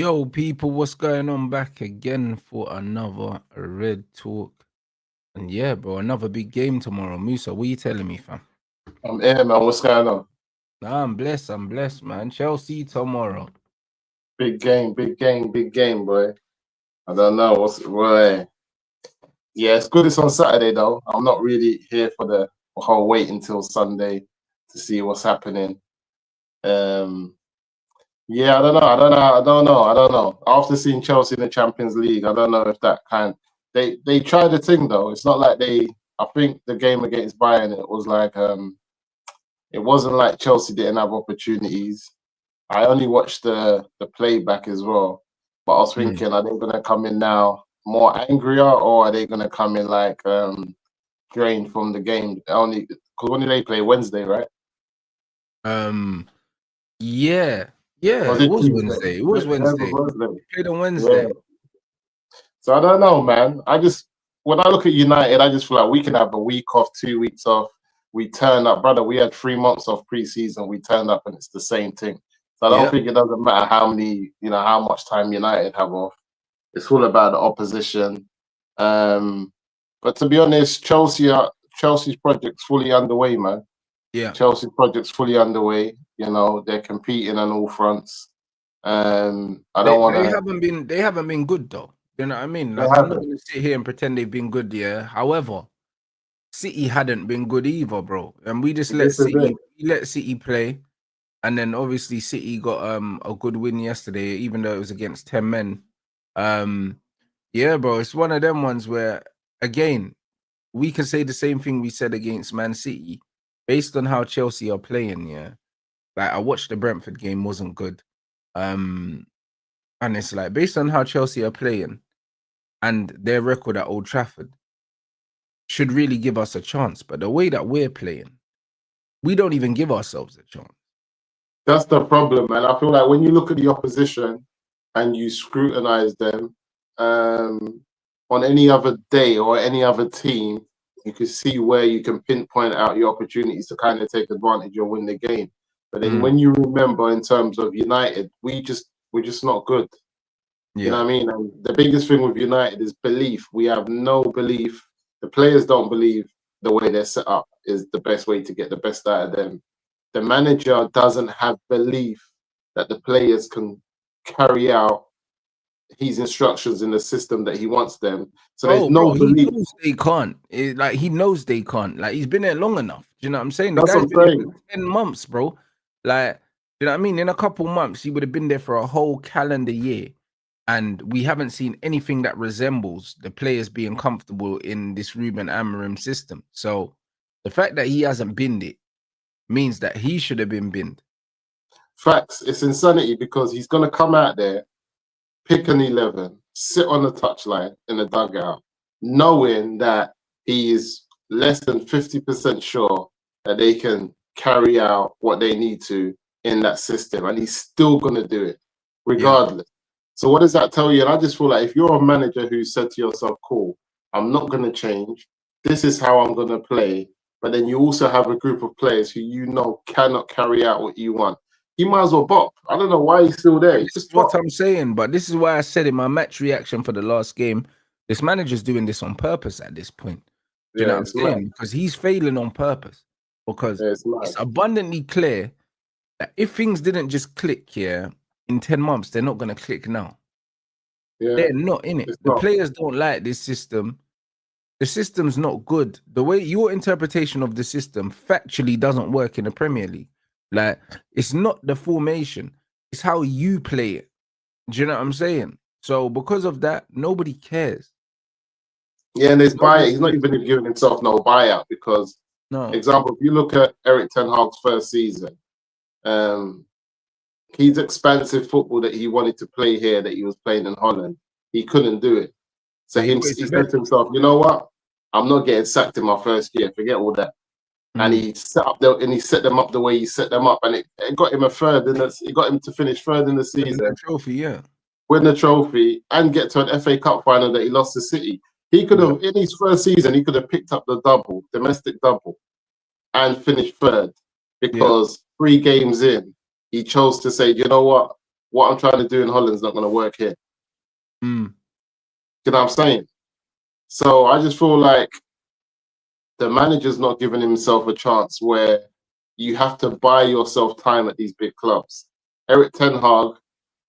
Yo, people, what's going on? Back again for another Red Talk. And yeah, bro, another big game tomorrow. Musa, what you telling me, fam? I'm here, man. What's going on? Nah, I'm blessed, man. Chelsea tomorrow. Big game, boy. I don't know what's boy. Yeah, it's good. It's on Saturday though. I'm not really here for the whole wait until Sunday to see what's happening. Yeah, I don't know. After seeing Chelsea in the Champions League, I don't know if that they tried the thing though. It's not like I think the game against Bayern, it was like it wasn't like Chelsea didn't have opportunities. I only watched the playback as well, but I was thinking, are they gonna come in now more angrier, or are they gonna come in like drained from the game? Only because when did they play? Wednesday, right? Yeah, Was it it was Tuesday? Wednesday. It was Yeah, it was Wednesday. Wednesday. We played on Wednesday. Yeah. So I don't know, man. When I look at United, I just feel like we can have a week off, 2 weeks off. We turn up, brother. We had 3 months off pre-season. We turned up, and it's the same thing. So I don't think it doesn't matter how much time United have off. It's all about the opposition. But to be honest, Chelsea's project's fully underway, man. Yeah. Chelsea's project's fully underway. You know, they're competing on all fronts. They haven't been good though. You know what I mean? Like, I'm not gonna sit here and pretend they've been good, yeah. However, City hadn't been good either, bro. And we just let City play. And then obviously City got a good win yesterday, even though it was against 10 men. Yeah, bro, it's one of them ones where, again, we can say the same thing we said against Man City, based on how Chelsea are playing, yeah. Like, I watched the Brentford game, wasn't good. And it's like, based on how Chelsea are playing and their record at Old Trafford, should really give us a chance. But the way that we're playing, we don't even give ourselves a chance. That's the problem, man. I feel like when you look at the opposition and you scrutinize them on any other day or any other team, you can see where you can pinpoint out your opportunities to kind of take advantage or win the game. But then when you remember in terms of United, we're just not good. You know what I mean? And the biggest thing with United is belief. We have no belief. The players don't believe the way they're set up is the best way to get the best out of them. The manager doesn't have belief that the players can carry out his instructions in the system that he wants them. So there's no belief. He knows they can't. He knows they can't. Like, he's been there long enough. Do you know what I'm saying? That's what I'm saying. Been there for 10 months, bro. Like, you know what I mean? In a couple months, he would have been there for a whole calendar year. And we haven't seen anything that resembles the players being comfortable in this Ruben Amorim system. So the fact that he hasn't binned it means that he should have been binned. Facts. It's insanity because he's going to come out there, pick an 11, sit on the touchline in the dugout, knowing that he is less than 50% sure that they can carry out what they need to in that system. And he's still going to do it regardless. So what does that tell you? And I just feel like if you're a manager who said to yourself, cool, I'm not going to change. This is how I'm going to play. But then you also have a group of players who you know cannot carry out what you want. He might as well bop. I don't know why he's still there. This is what I'm saying, but this is why I said in my match reaction for the last game, this manager's doing this on purpose at this point. Do you know what I'm saying? Because he's failing on purpose. Because it's abundantly clear that if things didn't just click here in 10 months, they're not going to click now. They're not in it. The players don't like this system. The system's not good. The way your interpretation of the system factually doesn't work in the Premier League. Like, it's not the formation. It's how you play it. Do you know what I'm saying? So because of that, nobody cares. Yeah, and there's buyout. He's not even giving himself no buyout because, example, if you look at Eric Ten Hag's first season, his expansive football that he wanted to play here, that he was playing in Holland, he couldn't do it. So he said to himself, you know what? I'm not getting sacked in my first year. Forget all that. And he set them up the way he set them up, and it got him it got him to finish third in the season. Win the trophy, win the trophy, and get to an FA Cup final that he lost to City. He could have in his first season, he could have picked up the domestic double, and finished third because 3 games in, he chose to say, you know what? what I'm trying to do in Holland's not going to work here. Mm. You know what I'm saying? So I just feel like the manager's not giving himself a chance where you have to buy yourself time at these big clubs. Erik ten Hag,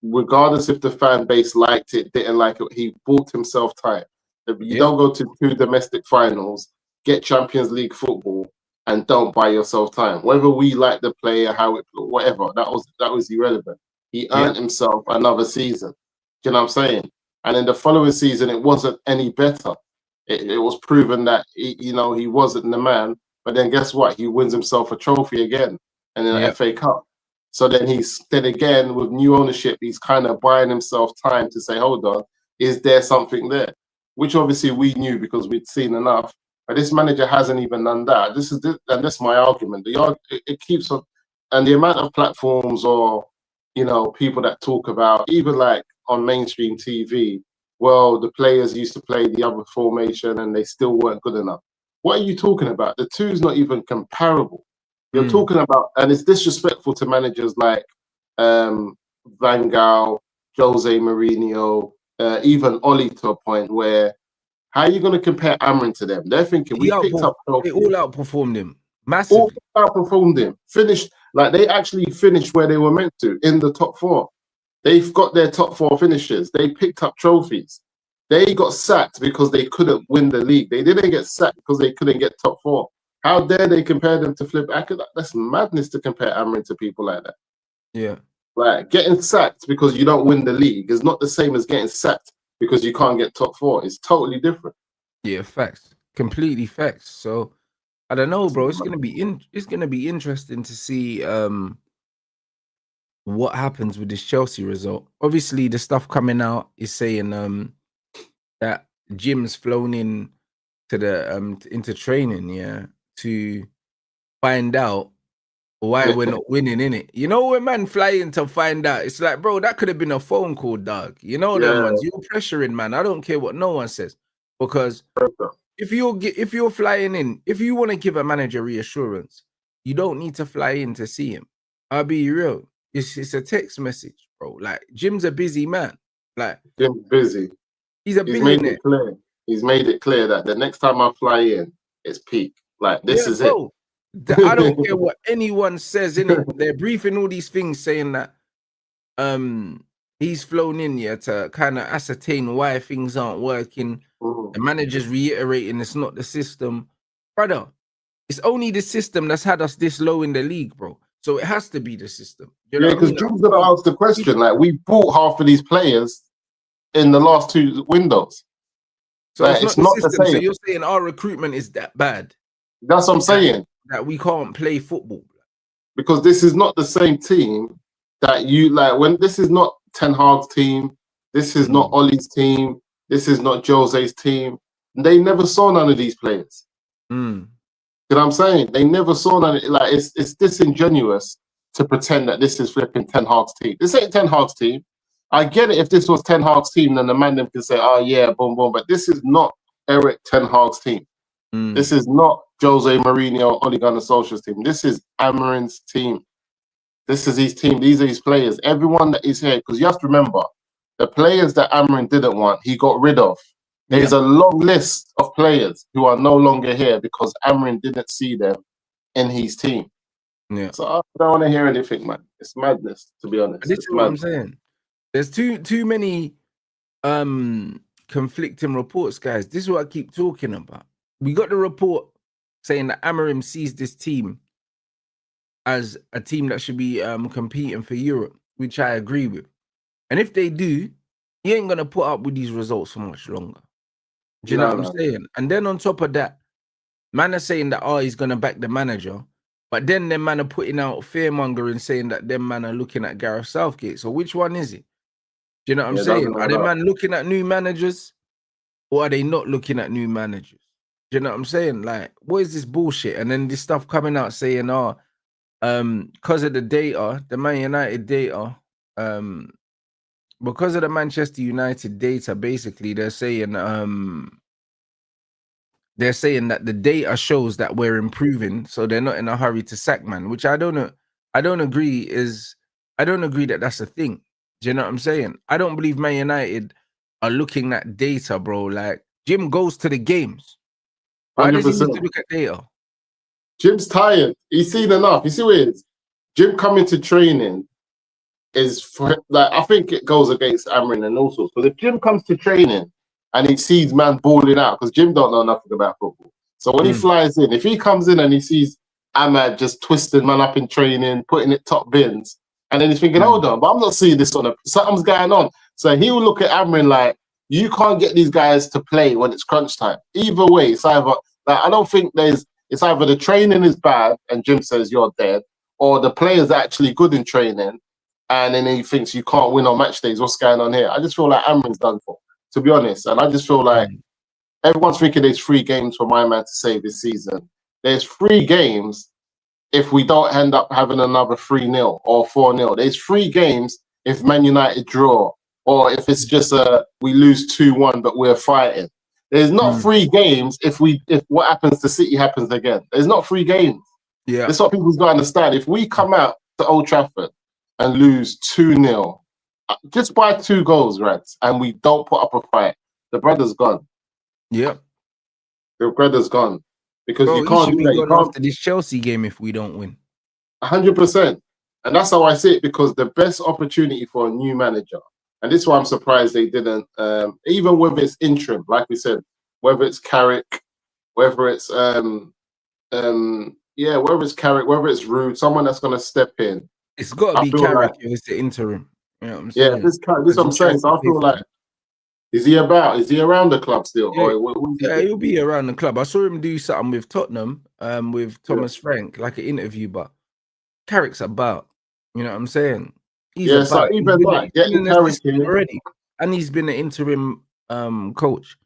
regardless if the fan base liked it, didn't like it, he bought himself time. If you don't go to 2 domestic finals, get Champions League football, and don't buy yourself time. Whether we like the player, how it, whatever, that was irrelevant. He earned himself another season. Do you know what I'm saying? And in the following season, it wasn't any better. It was proven that he wasn't the man. But then guess what? He wins himself a trophy again and an FA Cup. So then again with new ownership, he's kind of buying himself time to say, hold on, is there something there? Which obviously we knew because we'd seen enough. But this manager hasn't even done that. And that's my argument. It keeps on, and the amount of platforms or people that talk about, even like on mainstream TV, well, the players used to play the other formation and they still weren't good enough. What are you talking about? The two's not even comparable. You're talking about, and it's disrespectful to managers like Van Gaal, Jose Mourinho, even Oli to a point where, how are you going to compare Amrin to them? They're thinking They all outperformed him massively. All outperformed him. Finished, like they actually finished where they were meant to, in the top 4. They've got their top 4 finishes. They picked up trophies. They got sacked because they couldn't win the league. They didn't get sacked because they couldn't get top 4. How dare they compare them to Flip Acker? That's madness to compare Amrin to people like that. Yeah. Like getting sacked because you don't win the league is not the same as getting sacked because you can't get top 4. It's totally different. Yeah, facts. Completely facts. So I don't know, bro. It's gonna be interesting to see what happens with this Chelsea result. Obviously, the stuff coming out is saying that Jim's flown in to the into training, to find out why we're not winning, innit? You know, when man flying to find out, it's like, bro, that could have been a phone call, dog. You know them ones. You're pressuring, man. I don't care what no one says, because if you're flying in, if you want to give a manager reassurance, you don't need to fly in to see him. I'll be real. It's a text message, bro. Like, Jim's a busy man. Like, Jim's busy. He's billionaire. Made it clear. He's made it clear that the next time I fly in, it's peak. Like, this is bro. I don't care what anyone says, innit? They're briefing all these things saying that he's flown in to kind of ascertain why things aren't working. The manager's reiterating it's not the system. Brother, it's only the system that's had us this low in the league, bro. So it has to be the system. Because Jim's gonna ask the question, like, we bought half of these players in the last 2 windows. So like, it's not the same. So you're saying our recruitment is that bad? That's what I'm saying. That we can't play football. Because this is not the same team that you like. When this is not Ten Hag's team, this is not Ollie's team, this is not Jose's team. They never saw none of these players. You know what I'm saying? They never saw none. Like, it's disingenuous to pretend that this is flipping Ten Hag's team. This ain't Ten Hag's team. I get it if this was Ten Hag's team, then the man them can say, oh yeah, boom, boom. But this is not Erik ten Hag's team. This is not Jose Mourinho, Ole Gunnar Solskjaer's team. This is Amarin's team. This is his team. These are his players. Everyone that is here, because you have to remember, the players that Amarin didn't want, he got rid of. There's a long list of players who are no longer here because Amarin didn't see them in his team. Yeah. So I don't want to hear anything, man. It's madness, to be honest. This is what I'm saying. There's too many conflicting reports, guys. This is what I keep talking about. We got the report saying that Amarim sees this team as a team that should be competing for Europe, which I agree with. And if they do, he ain't gonna put up with these results for much longer. Do you know what I'm saying? And then on top of that, man are saying that he's gonna back the manager, but then them man are putting out fearmongering saying that them man are looking at Gareth Southgate. So which one is it? Do you know what I'm saying? Are they man looking at new managers, or are they not looking at new managers? Do you know what I'm saying? Like, what is this bullshit? And then this stuff coming out saying, because of the data, the Man United data, because of the Manchester United data, basically they're saying that the data shows that we're improving, so they're not in a hurry to sack man, which I don't agree that that's a thing. Do you know what I'm saying? I don't believe Man United are looking at data, bro. Like, Jim goes to the games. Why does he need 100%. to look at data? Jim's tired. He's seen enough. You see what it is? Jim coming to training is for, like, I think it goes against Amrin and all sorts. Because if Jim comes to training and he sees man balling out, because Jim don't know nothing about football. So when he flies in, if he comes in and he sees Ahmad just twisting man up in training, putting it top bins, and then he's thinking, hold on, but I'm not seeing this on something's going on. So he will look at Amrin like, you can't get these guys to play when it's crunch time. Either way, it's either, like, I don't think it's either the training is bad and Jim says you're dead, or the players are actually good in training and then he thinks you can't win on match days. What's going on here? I just feel like Amrin's done for, to be honest. And I just feel like everyone's thinking there's 3 games for my man to save this season. There's 3 games if we don't end up having another 3-0 or 4-0. There's 3 games if Man United draw, or if it's just we lose 2-1 but we're fighting. There's not 3 games if what happens to City happens again. There's not 3 games. Yeah. That's what people's got to understand. If we come out to Old Trafford and lose 2-0, just by 2 goals, Rats, and we don't put up a fight, the brother's gone. Yep. The brother's gone. Because Bro, you can't do that. You can't after this Chelsea game if we don't win. 100%. And that's how I see it, because the best opportunity for a new manager, and this is why I'm surprised they didn't, even whether it's interim, like we said, whether it's Carrick, whether it's whether it's Carrick, whether it's Rude, someone that's gonna step in. It's got to be Carrick if it's the interim. You know what I'm saying? Yeah, this is what I'm saying. So I feel like, is he around the club still? Yeah, or he'll be around the club. I saw him do something with Tottenham, with Thomas Frank, like an interview, but Carrick's about. You know what I'm saying? He's about. So even like getting Carrick in already, and he's been an interim coach.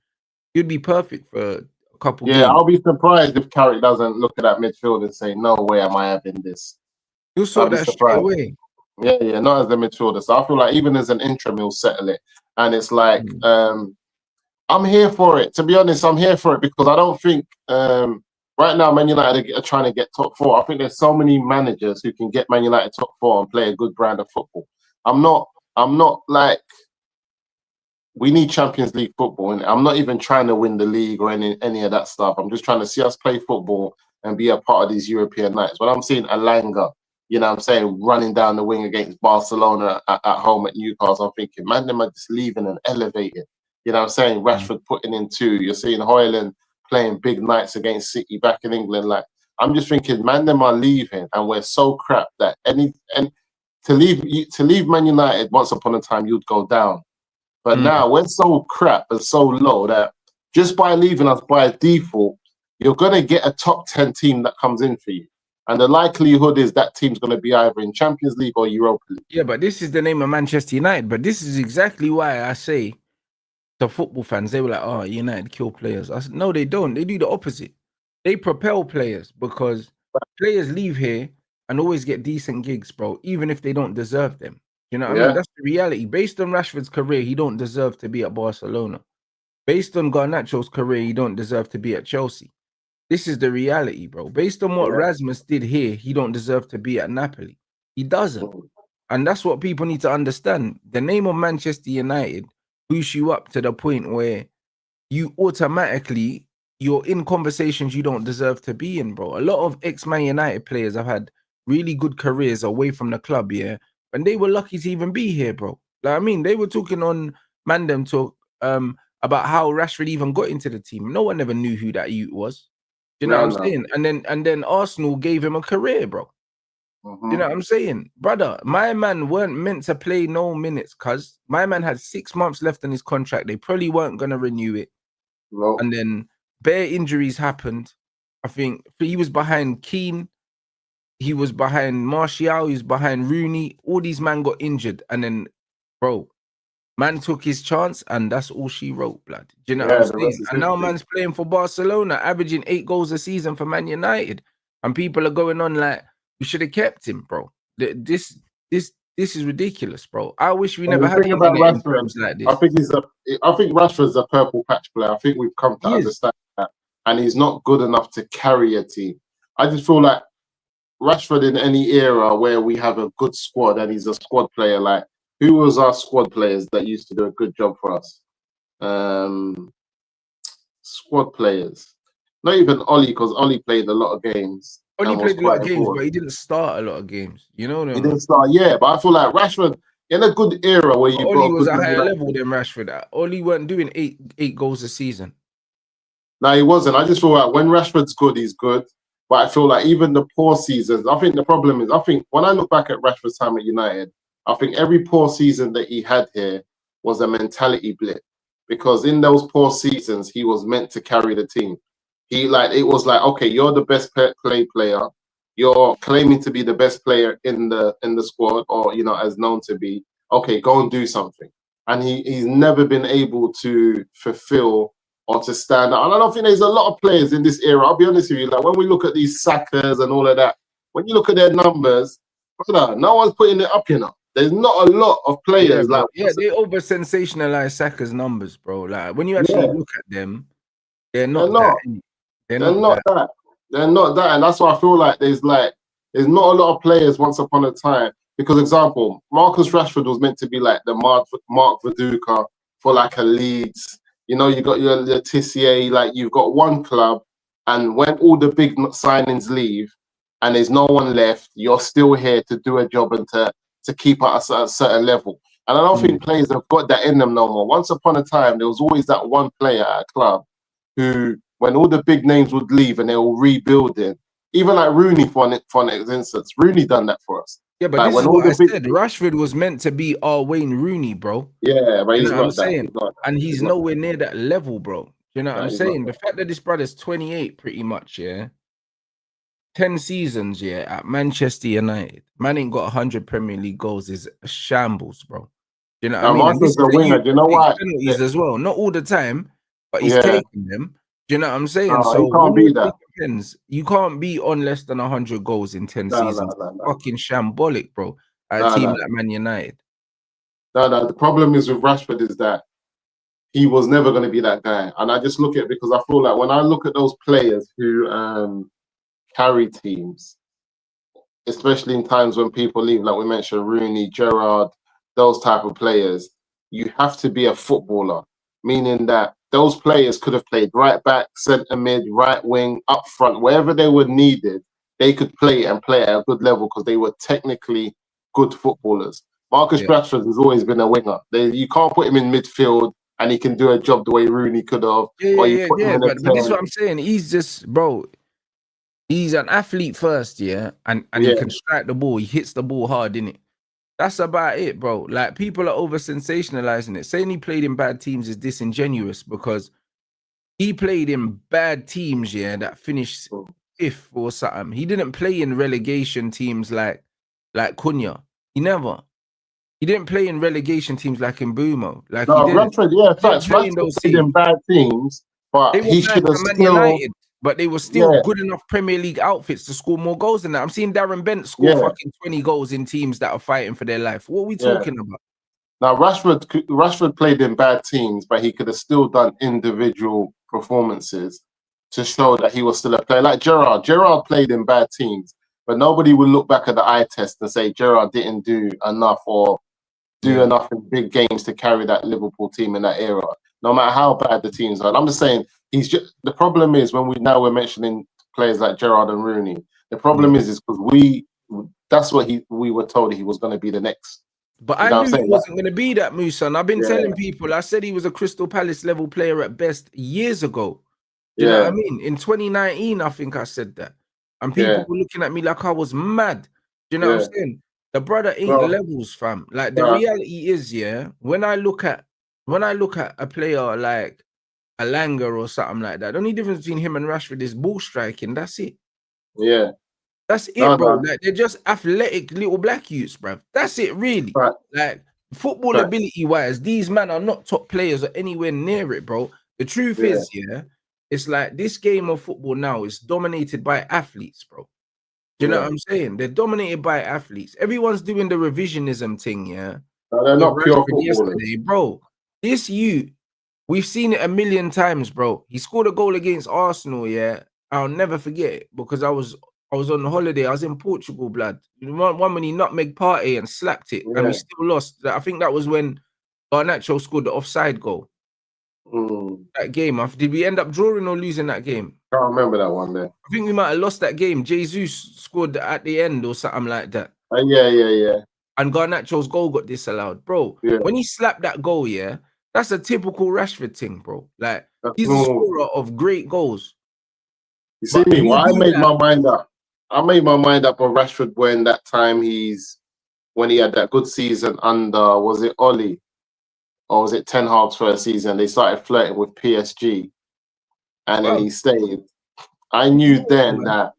He'd be perfect for a couple games. I'll be surprised if Carrick doesn't look at that midfield and say, no way am I having this. He'll sort that straight away. Yeah, not as the midfielder. So I feel like even as an interim, he'll settle it. And it's like, I'm here for it. To be honest, I'm here for it, because I don't think right now Man United are trying to get top 4. I think there's so many managers who can get Man United top 4 and play a good brand of football. I'm not like, we need Champions League football, and I'm not even trying to win the league or any of that stuff. I'm just trying to see us play football and be a part of these European nights. When I'm seeing Alanga, you know what I'm saying, running down the wing against Barcelona at home at Newcastle, I'm thinking, man, them are just leaving and elevating. You know what I'm saying? Rashford putting in 2. You're seeing Højlund playing big nights against City back in England. Like, I'm just thinking, man, them are leaving, and we're so crap that to leave Man United once upon a time, you'd go down. But now we're so crap and so low that just by leaving us by default, you're going to get a top 10 team that comes in for you. And the likelihood is that team's going to be either in Champions League or Europa League. Yeah, but this is the name of Manchester United. But this is exactly why I say to football fans, they were like, oh, United kill players. I said, no, they don't. They do the opposite. They propel players, because players leave here and always get decent gigs, bro, even if they don't deserve them. You know what I mean? That's the reality. Based on Rashford's career, he don't deserve to be at Barcelona. Based on Garnacho's career, he don't deserve to be at Chelsea. This is the reality, bro. Based on what Rasmus did here, he don't deserve to be at Napoli. He doesn't. And that's what people need to understand. The name of Manchester United boosts you up to the point where you automatically, you're in conversations you don't deserve to be in, bro. A lot of ex-Man United players have had really good careers away from the club, and they were lucky to even be here, bro. Like, I mean, they were talking on Mandem Talk about how Rashford even got into the team. No one ever knew who that youth was. You know what I'm saying? And then Arsenal gave him a career, bro. You know what I'm saying? Brother, my man weren't meant to play no minutes, cuz my man had 6 months left on his contract. They probably weren't going to renew it. And then bare injuries happened. I think he was behind Keane. He was behind Martial. He was behind Rooney. All these men got injured. And then, bro, man took his chance, and that's all she wrote, blood. Do you know what I'm saying? And now man's playing for Barcelona, averaging 8 goals a season for Man United. And people are going on like, we should have kept him, bro. This is ridiculous, bro. I wish we never had him like this. I think Rashford's a purple patch player. I think we've come to understand that. And he's not good enough to carry a team. I just feel like Rashford in any era where we have a good squad and he's a squad player, like, Who was our squad players that used to do a good job for us? Squad players. Not even Ollie, because Ollie played a lot of games. Ollie And was played a lot quite of games, but important. he didn't start a lot of games. You know what I He mean? didn't start, yeah, but I feel like Rashford, in a good era where you've Ollie got a was good a Man higher United. level than Rashford. Ollie weren't doing eight goals a season. No, he wasn't. I just feel like when Rashford's good, he's good. But I feel like even the poor seasons, I think the problem is, I think when I look back at Rashford's time at United, I think every poor season that he had here was a mentality blip. Because in those poor seasons, he was meant to carry the team. It was like, okay, you're the best player. You're claiming to be the best player in the squad, or as known to be. Okay, go and do something. And he's never been able to fulfill or to stand out. And I don't think there's a lot of players in this era. I'll be honest with you. Like when we look at these Sackers and all of that, when you look at their numbers, brother, no one's putting it up. There's not a lot of players. They over sensationalize Saka's numbers, bro. Like when you actually look at them, they're not that. They're not that. They're not that, and that's why I feel like there's not a lot of players once upon a time. Because example, Marcus Rashford was meant to be like the Mark Viduka for like a Leeds. You got your Tissier, like you've got one club, and when all the big signings leave and there's no one left, you're still here to do a job and to keep at a certain level. And I don't think players have got that in them no more. Once upon a time, there was always that one player at a club who, when all the big names would leave and they were rebuilding, even like Rooney for an instance, Rooney done that for us. Yeah, but like, this is what I said. Rashford was meant to be our Wayne Rooney, bro. Yeah, but he's not that. He's not and he's nowhere near that level, bro. You know what I'm saying? The that. fact that this brother's 28, pretty much, yeah. 10 seasons, yeah, at Manchester United. Man ain't got 100 Premier League goals is a shambles, bro. You know what I mean? Marcus the winger, you know why? Penalties as well. Not all the time, but he's taking them. Do you know what I'm saying? So he can't be that. You can't be on less than 100 goals in 10 seasons. Fucking shambolic, bro. At a team like Man United. No. The problem is with Rashford is that he was never going to be that guy. And I just look at it because I feel like when I look at those players who carry teams, especially in times when people leave, like we mentioned, Rooney, Gerrard, those type of players, you have to be a footballer, meaning that those players could have played right back, centre mid, right wing, up front, wherever they were needed, they could play and play at a good level because they were technically good footballers. Marcus Rashford has always been a winger. You can't put him in midfield and he can do a job the way Rooney could have. But this is what I'm saying. He's just, bro, he's an athlete first, and he can strike the ball. He hits the ball hard, innit? That's about it, bro. Like, people are over sensationalizing it. Saying he played in bad teams is disingenuous because he played in bad teams, that finished fifth or something. He didn't play in relegation teams like Cunha. He didn't play in relegation teams like in Mbumo. Like, he didn't. Rashford, Rashford played in bad teams, but he should have still. United, but they were still good enough Premier League outfits to score more goals than that. I'm seeing Darren Bent score fucking 20 goals in teams that are fighting for their life. What are we talking about? Now, Rashford played in bad teams, but he could have still done individual performances to show that he was still a player. Like Gerrard. Gerrard played in bad teams, but nobody will look back at the eye test and say Gerrard didn't do enough or do enough in big games to carry that Liverpool team in that era, no matter how bad the teams are. I'm just saying, the problem is when we're mentioning players like Gerrard and Rooney, the problem is because that's what we were told he was going to be the next. But I knew he wasn't going to be that, Musa. And I've been telling people, I said he was a Crystal Palace level player at best years ago. You know what I mean? In 2019, I think I said that. And people were looking at me like I was mad. You know what I'm saying? The brother ain't levels, fam. Like, the reality is, when I look at a player like a Langer or something like that, the only difference between him and Rashford is ball striking. That's it. Yeah. That's it, bro. Like, they're just athletic little black youths, bro. That's it, really. Right. Like, football ability-wise, these men are not top players or anywhere near it, bro. The truth is, it's like this game of football now is dominated by athletes, bro. Do you know what I'm saying? They're dominated by athletes. Everyone's doing the revisionism thing, No, they're not pure footballers. Yesterday, bro. This we've seen it a million times, bro. He scored a goal against Arsenal, I'll never forget it because I was I was on holiday. I was in Portugal, blood. One when he nutmeg party and slapped it, and we still lost. I think that was when Garnacho scored the offside goal. That game. Did we end up drawing or losing that game? Can't remember that one there. I think we might have lost that game. Jesus scored at the end or something like that. Yeah. And Garnacho's goal got disallowed, bro. Yeah. When he slapped that goal, that's a typical Rashford thing, bro. Like he's a scorer of great goals. You see me? Well, I made my mind up. I made my mind up on Rashford when that time when he had that good season under, was it Ollie? Or was it Ten Hag's first season? They started flirting with PSG. And then he stayed. I knew then that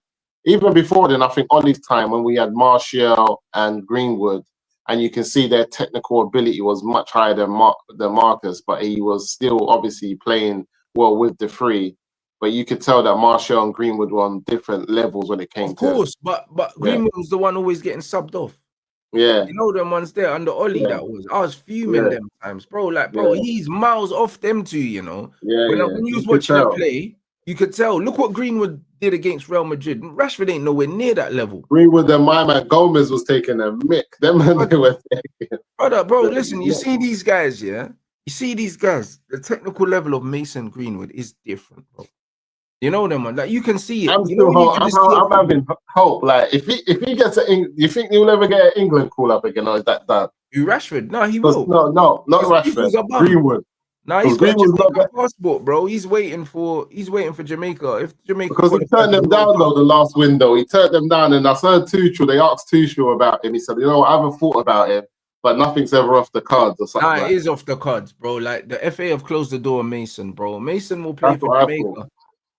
even before then, I think Ollie's time when we had Martial and Greenwood, and you can see their technical ability was much higher than Marcus, but he was still obviously playing well with the three. But you could tell that Martial and Greenwood were on different levels when it came to. Of course, but Greenwood was the one always getting subbed off. Yeah. You know them ones there under Ollie that was. I was fuming them times, bro. Like, bro, he's miles off them two, you know. When you was watching him play, you could tell. Look what Greenwood did against Real Madrid. Rashford ain't nowhere near that level. Greenwood and my man Gomez was taking a mick. Them they were taking. Bro, listen, you see these guys, You see these guys, the technical level of Mason Greenwood is different, bro. You know them, man. Like you can see it. I'm having hope. Like if he gets you think he'll ever get an England call up again, or is that done? You Rashford? No, he will. No, not Rashford. Greenwood. No, he's got a Jamaica passport, bro. He's waiting for Jamaica. If Jamaica, because he turned them down though the last window. He turned them down, and I heard Tuchel. They asked Tuchel about him. He said, "You know, I haven't thought about him, but nothing's ever off the cards or something." Nah, it is off the cards, bro. Like the FA have closed the door on Mason, bro. Mason will play for Jamaica.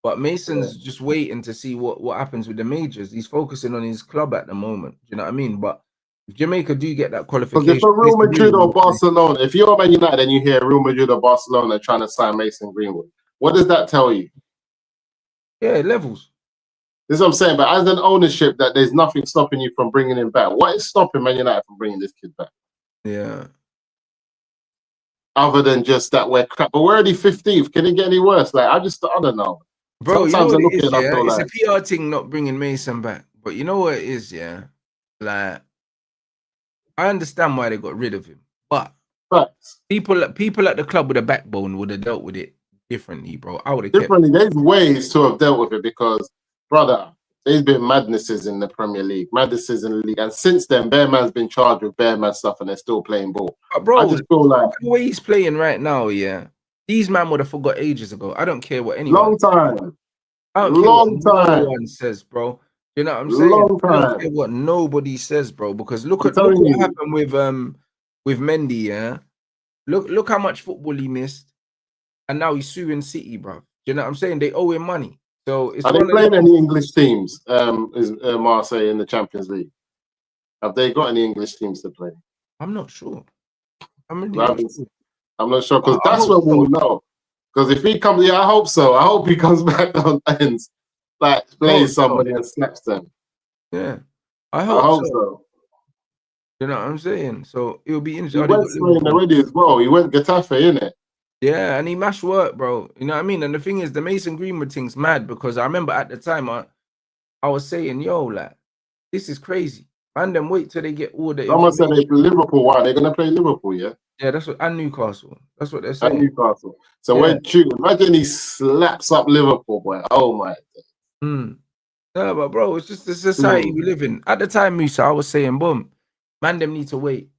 But Mason's just waiting to see what happens with the majors. He's focusing on his club at the moment. Do you know what I mean? But if Jamaica do get that qualification, because if a Real Madrid or Barcelona, if you're Man United and you hear Real Madrid or Barcelona trying to sign Mason Greenwood, what does that tell you? Yeah, levels. This is what I'm saying. But as an ownership, that there's nothing stopping you from bringing him back. What is stopping Man United from bringing this kid back? Yeah. Other than just that we're crap, but we're already 15th. Can it get any worse? Like I don't know. Bro, sometimes it's a PR thing not bringing Mason back. But you know what it is, Like, I understand why they got rid of him. But people at the club with a backbone would have dealt with it differently, bro. I would have differently. There's ways to have dealt with it because, brother, there's been madnesses in the Premier League, madnesses in the league. And since then, Bearman's been charged with Bearman stuff and they're still playing ball. But bro, I just feel like the way he's playing right now, these man would have forgot ages ago. I don't care what anyone. Long time. I don't care what no one says, bro. You know what I'm saying? Long time. I don't care what nobody says, bro. Because look what happened with Mendy, Look how much football he missed, and now he's suing City, bro. You know what I'm saying? They owe him money. So it's are they playing any English teams? Is Marseille in the Champions League? Have they got any English teams to play? I'm not sure. I'm not sure because that's what we'll know. Because if he comes, I hope so. I hope he comes back on ends, like plays somebody and slaps them. Yeah, I hope so. You know what I'm saying? So it'll be interesting. He went Spain already as well. He went Getafe, innit? Yeah, and he mashed work, bro. You know what I mean? And the thing is, the Mason Greenwood thing's mad because I remember at the time I was saying, yo, like, this is crazy. And then wait till they get all the. Someone said they play Liverpool. Why? They're gonna play Liverpool, yeah? Yeah, and Newcastle. That's what they're saying. And Newcastle. So when imagine he slaps up Liverpool, boy. Oh my God. No, but bro, it's just the society we live in. At the time, Musa, I was saying, boom, man, them need to wait.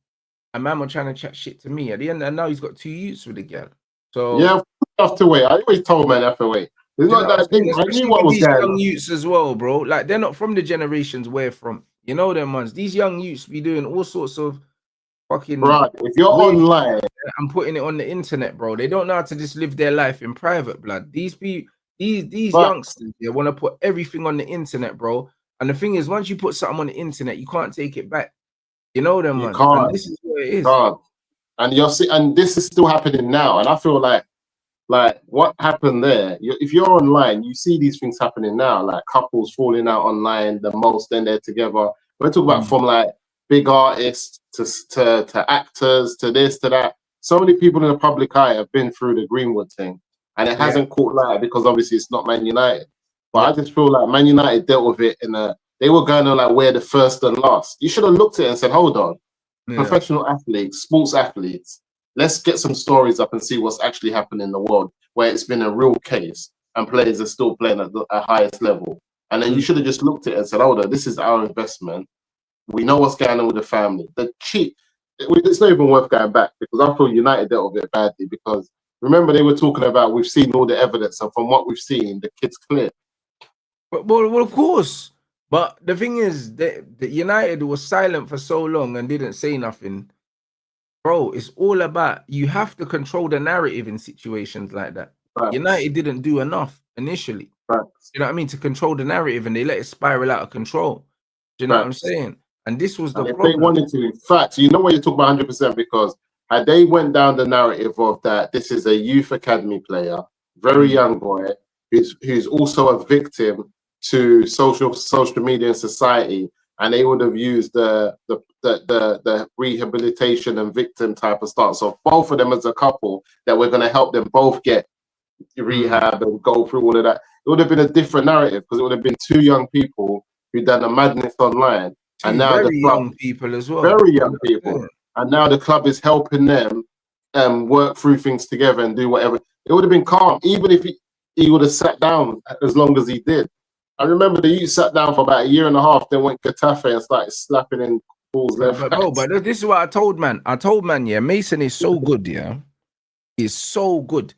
And man, were trying to chat shit to me. At the end, and now he's got 2 youths with the girl. So yeah, I have to wait. I always told man I have to wait. It's not that thing. I knew what was going on. Young youths as well, bro. Like they're not from the generations we're from. You know them ones. These young youths be doing all sorts of fucking. Right. If you're online and putting it on the internet, bro, they don't know how to just live their life in private, blood. These people, these youngsters, they want to put everything on the internet, bro. And the thing is, once you put something on the internet, you can't take it back. You know them ones. Can't. And this is what it is. And you're see, and this is still happening now. And I feel like what happened there, if you're online, you see these things happening now, like couples falling out online the most, then they're together. We're talking about from like big artists to actors to this to that. So many people in the public eye have been through the Greenwood thing, and it hasn't caught light because obviously it's not Man United. But I just feel like Man United dealt with it in a they were going to like wear the first and last. You should have looked at it and said, hold on, professional athletes, sports athletes, let's get some stories up and see what's actually happened in the world where it's been a real case and players are still playing at the highest level. And then you should have just looked at it and said, hold on, this is our investment. We know what's going on with the family. It's not even worth going back, because I feel United dealt with it badly, because remember they were talking about, we've seen all the evidence, and from what we've seen, the kid's clear. Well, of course. But the thing is, that United was silent for so long and didn't say nothing. Bro, it's all about, you have to control the narrative in situations like that. Right. United didn't do enough initially. Right. You know what I mean? To control the narrative, and they let it spiral out of control. Do you know what I'm saying? And this was the problem. If they wanted to, in fact, you know what you're talking about 100%, because had they went down the narrative of that, this is a youth academy player, very young boy, who's also a victim to social media and society, and they would have used the rehabilitation and victim type of start. So both of them as a couple, that we're going to help them both get rehab and go through all of that. It would have been a different narrative, because it would have been two young people who done a madness online. And now very young people as well. Very young people. And now the club is helping them work through things together and do whatever. It would have been calm, even if he would have sat down as long as he did. I remember the youth sat down for about a year and a half, then went Getafe and started slapping in balls left. But this is what I told man. Yeah, Mason is so good, yeah. He's so good.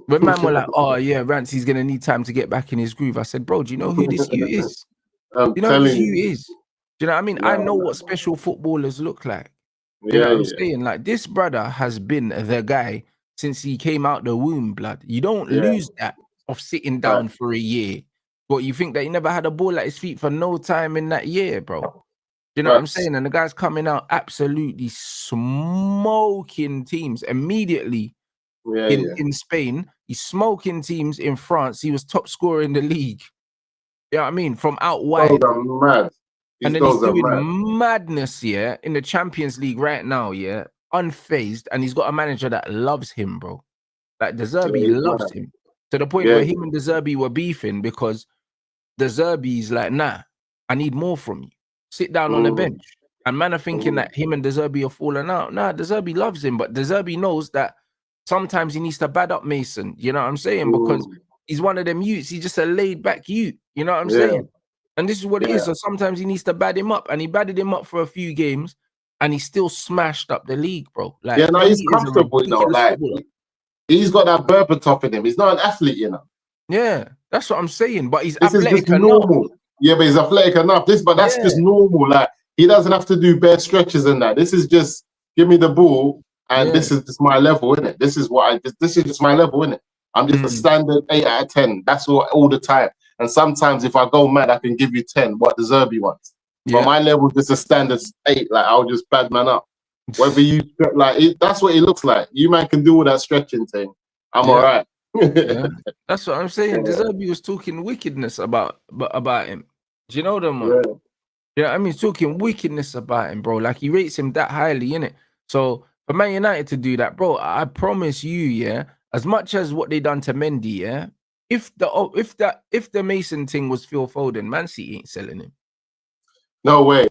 When man were like, oh yeah, Rants, he's gonna need time to get back in his groove. I said, bro, do you know who this you is? You know who this you is? Do you know what I mean? I know what special footballers look like. You know what I'm saying? Like, this brother has been the guy since he came out the womb, blood. You don't lose that of sitting down for a year. But you think that he never had a ball at his feet for no time in that year, bro. You know what I'm saying? And the guy's coming out absolutely smoking teams immediately in Spain. He's smoking teams in France. He was top scorer in the league. You know what I mean? From out wide. Oh, mad. And then he's doing madness, in the Champions League right now, unfazed. And he's got a manager that loves him, bro. Like, De Zerbi loves him. To the point where him and De Zerbi were beefing, because De Zerbi's like, nah, I need more from you. Sit down on the bench. And man are thinking that him and De Zerbi are falling out. Nah, De Zerbi loves him, but De Zerbi knows that sometimes he needs to bad up Mason. You know what I'm saying? Because he's one of them youths. He's just a laid-back youth. You know what I'm saying? And this is what it is. So sometimes he needs to bad him up. And he badded him up for a few games, and he still smashed up the league, bro. Like, he's comfortable, you know. Like, he's got that Berber top in him. He's not an athlete, you know. Yeah, that's what I'm saying. But he's athletic enough. Yeah, but he's athletic enough. That's just normal. Like, he doesn't have to do bare stretches and that. This is just give me the ball, and this is just my level, innit? This is just my level, innit? I'm just a standard 8 out of 10. That's all the time. And sometimes if I go mad, I can give you 10, what De Zerbi wants. But my level is just a standard 8. Like, I'll just bad man up. Whether you that's what it looks like. You man can do all that stretching thing. I'm all right. That's what I'm saying. De Zerbi was talking wickedness about him. Do you know them? Yeah, I mean, he's talking wickedness about him, bro. Like, he rates him that highly, innit? So for Man United to do that, bro, I promise you, as much as what they done to Mendy, if the Mason thing was Phil Foden, Man City ain't selling him. No way.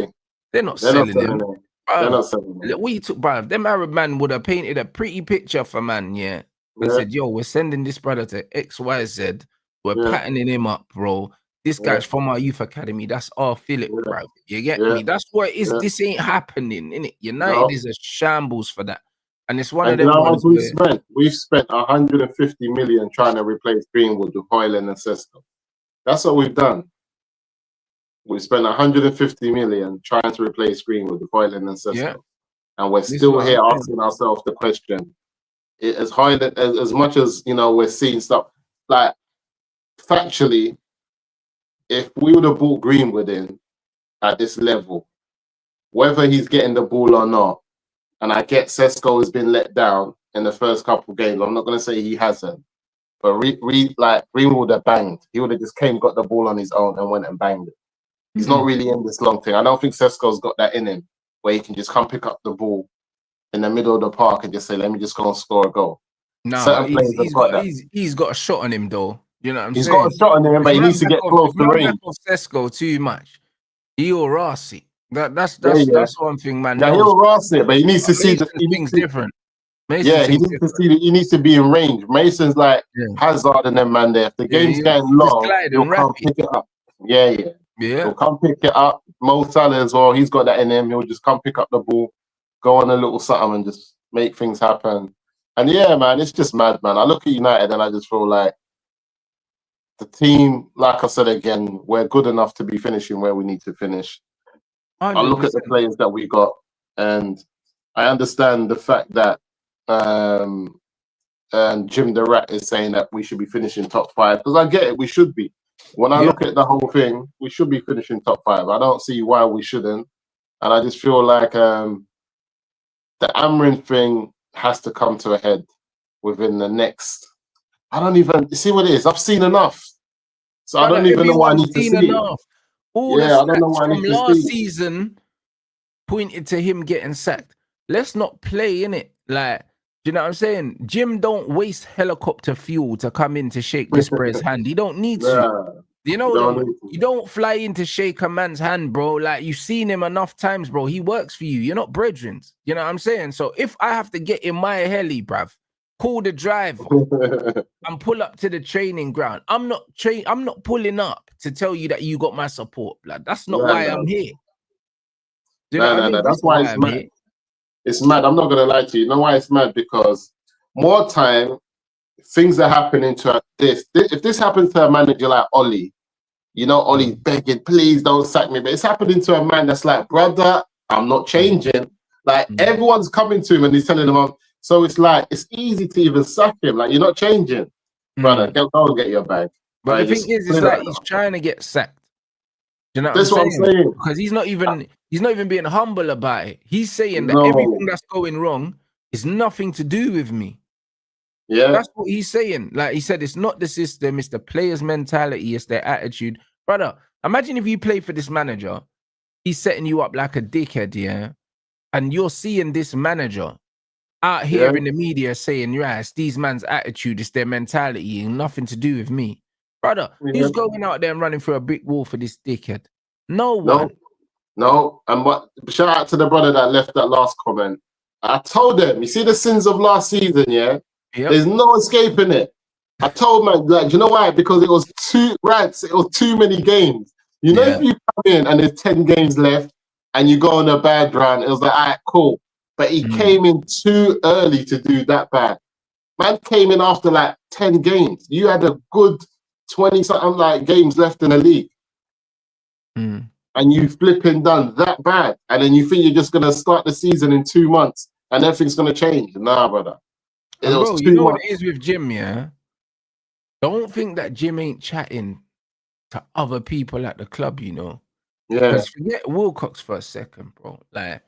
They're not selling him. They're not selling him. We took, bruv, them Arab man would have painted a pretty picture for man, and said, yo, we're sending this brother to XYZ. We're patterning him up, bro. This guy's from our youth academy. That's our Philip, bro. You get me? That's what it is. This ain't happening, innit? United is a shambles for that. And it's one of them ones we've spent 150 million trying to replace Greenwood with Højlund and Sesko. That's what we've done. We spent 150 million trying to replace Greenwood with Højlund and Sesko. And we're still here asking ourselves the question, as Højlund, as much as, you know, we're seeing stuff, like, factually, if we would have brought Greenwood in at this level, whether he's getting the ball or not, and I get Sesko has been let down in the first couple of games. I'm not going to say he hasn't, but like Greenwood would have banged. He would have just got the ball on his own and went and banged it. He's not really in this long thing. I don't think Sesko's got that in him where he can just come pick up the ball in the middle of the park and just say, let me just go and score a goal. No, he's got a shot on him though. You know what I'm saying? He's got a shot on him, but he needs to get close to range. Sesko too much. He'll Ross it. Yeah. That's one thing man Yeah, knows. he'll Ross it, but he needs to see Mason the. He needs thinks to, different. Mason yeah, he thinks needs to different. see. He needs to be in range. Mason's like Yeah. Hazard and them man there. If the game's getting You just long, glide he'll and wrap come it. pick it up. Yeah. Yeah. He'll come pick it up. Mo Salah as well. He's got that in him. He'll just come pick up the ball, go on a little something, and just make things happen. And yeah, man, it's just mad, man. I look at United and I just feel like the team, like I said again, we're good enough to be finishing where we need to finish. 100%. I look at the players that we got, and I understand the fact that and Jim the Rat is saying that we should be finishing top 5, because I get it, we should be. When I look at the whole thing, we should be finishing top 5. I don't see why we shouldn't, and I just feel like the Amrin thing has to come to a head within the next. I don't even see what it is. I've seen enough, so I don't even know what I need to see. Enough. All the I don't know stats what I from need to last see. season pointed to him getting sacked. Let's not play in it. Like, do you know what I'm saying? Jim don't waste helicopter fuel to come in to shake this brother's hand. He don't need to. You know, you don't fly in to shake a man's hand, bro. Like, you've seen him enough times, bro. He works for you. You're not brethren. You know what I'm saying? So if I have to get in my heli, bruv, call the driver and pull up to the training ground, I'm not pulling up to tell you that you got my support, blood. That's not why I'm here. Do you know what I mean? That's why it's mad. Here. It's mad. I'm not gonna lie to you. You know why it's mad? Because more time, things are happening to this. If this happens to a manager like Ollie, you know, Ollie's begging, please don't sack me. But it's happening to a man that's like, brother, I'm not changing. Like everyone's coming to him and he's telling them, so it's like it's easy to even sack him. Like, you're not changing, brother. Go and get your bag. But the thing is, it's like he's trying to get sacked. You know what I'm saying? Because he's not even being humble about it. He's saying that everything that's going wrong is nothing to do with me. Yeah, that's what he's saying. Like he said, it's not the system, it's the players' mentality, it's their attitude. Brother, imagine if you play for this manager, he's setting you up like a dickhead, yeah, and you're seeing this manager out here in the media saying, yeah, it's these man's attitude, it's their mentality, and nothing to do with me. Brother, who's going out there and running through a brick wall for this dickhead? No one. No. And what? Shout out to the brother that left that last comment. I told them, you see the sins of last season, yeah? There's no escaping it. I told man, like, you know why? Because it was too rants, it was too many games. You know, if you come in and there's 10 games left and you go on a bad run, it was like, all right, cool. But he came in too early to do that bad. Man came in after like 10 games. You had a good 20-something like games left in the league. And you flipping done that bad. And then you think you're just going to start the season in 2 months and everything's going to change. Nah, brother. Bro, you know what it is with Jim, yeah? Don't think that Jim ain't chatting to other people at the club, you know? Yeah. Because forget Wilcox for a second, bro. Like,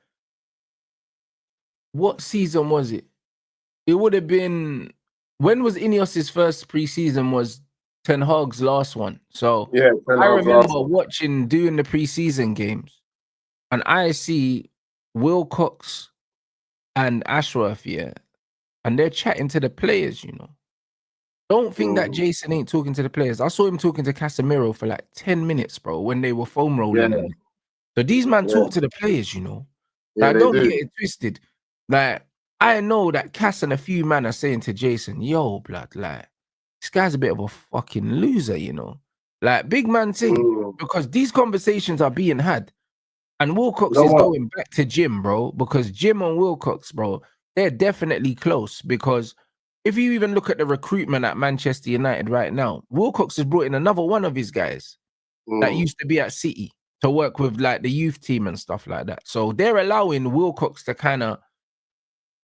what season was it? It would have been... When was Ineos's first pre-season? Was Ten Hag's last one. So yeah, I remember doing the pre-season games, and I see Wilcox and Ashworth, yeah, and they're chatting to the players, you know. Don't think that Jason ain't talking to the players. I saw him talking to Casemiro for like 10 minutes, bro, when they were foam rolling. Yeah. So these man talk to the players, you know. Yeah, like, don't get it twisted. Like, I know that Cass and a few men are saying to Jason, yo, blood, like, this guy's a bit of a fucking loser, you know. Like, big man thing. Because these conversations are being had. And Wilcox is going back to Jim, bro. Because Jim and Wilcox, bro, they're definitely close. Because if you even look at the recruitment at Manchester United right now, Wilcox has brought in another one of his guys that used to be at City to work with like the youth team and stuff like that. So they're allowing Wilcox to kind of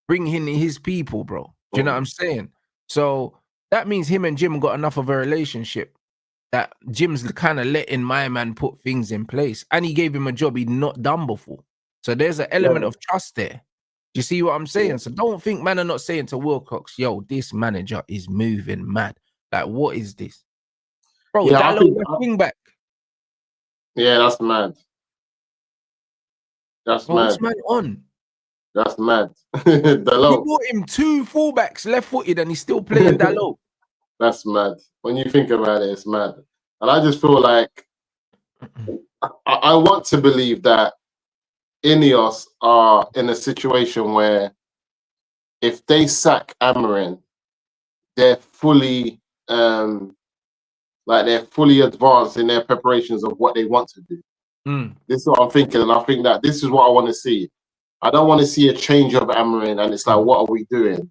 bring in his people, bro. Do you know what I'm saying? So that means him and Jim got enough of a relationship that Jim's kind of letting my man put things in place. And he gave him a job he'd not done before. So there's an element of trust there. Do you see what I'm saying? So don't think man are not saying to Wilcox, yo, this manager is moving mad. Like, what is this? Bro, Dalot wing back. Yeah, that's mad. That's mad. What's man on? That's mad. Dalot. He bought him 2 fullbacks left-footed and he's still playing Dalot. That's mad. When you think about it, it's mad. And I just feel like I want to believe that Ineos are in a situation where if they sack Amarin, they're fully they're fully advanced in their preparations of what they want to do. This is what I'm thinking, and I think that this is what I want to see. I don't want to see a change of Amarin, and it's like, what are we doing?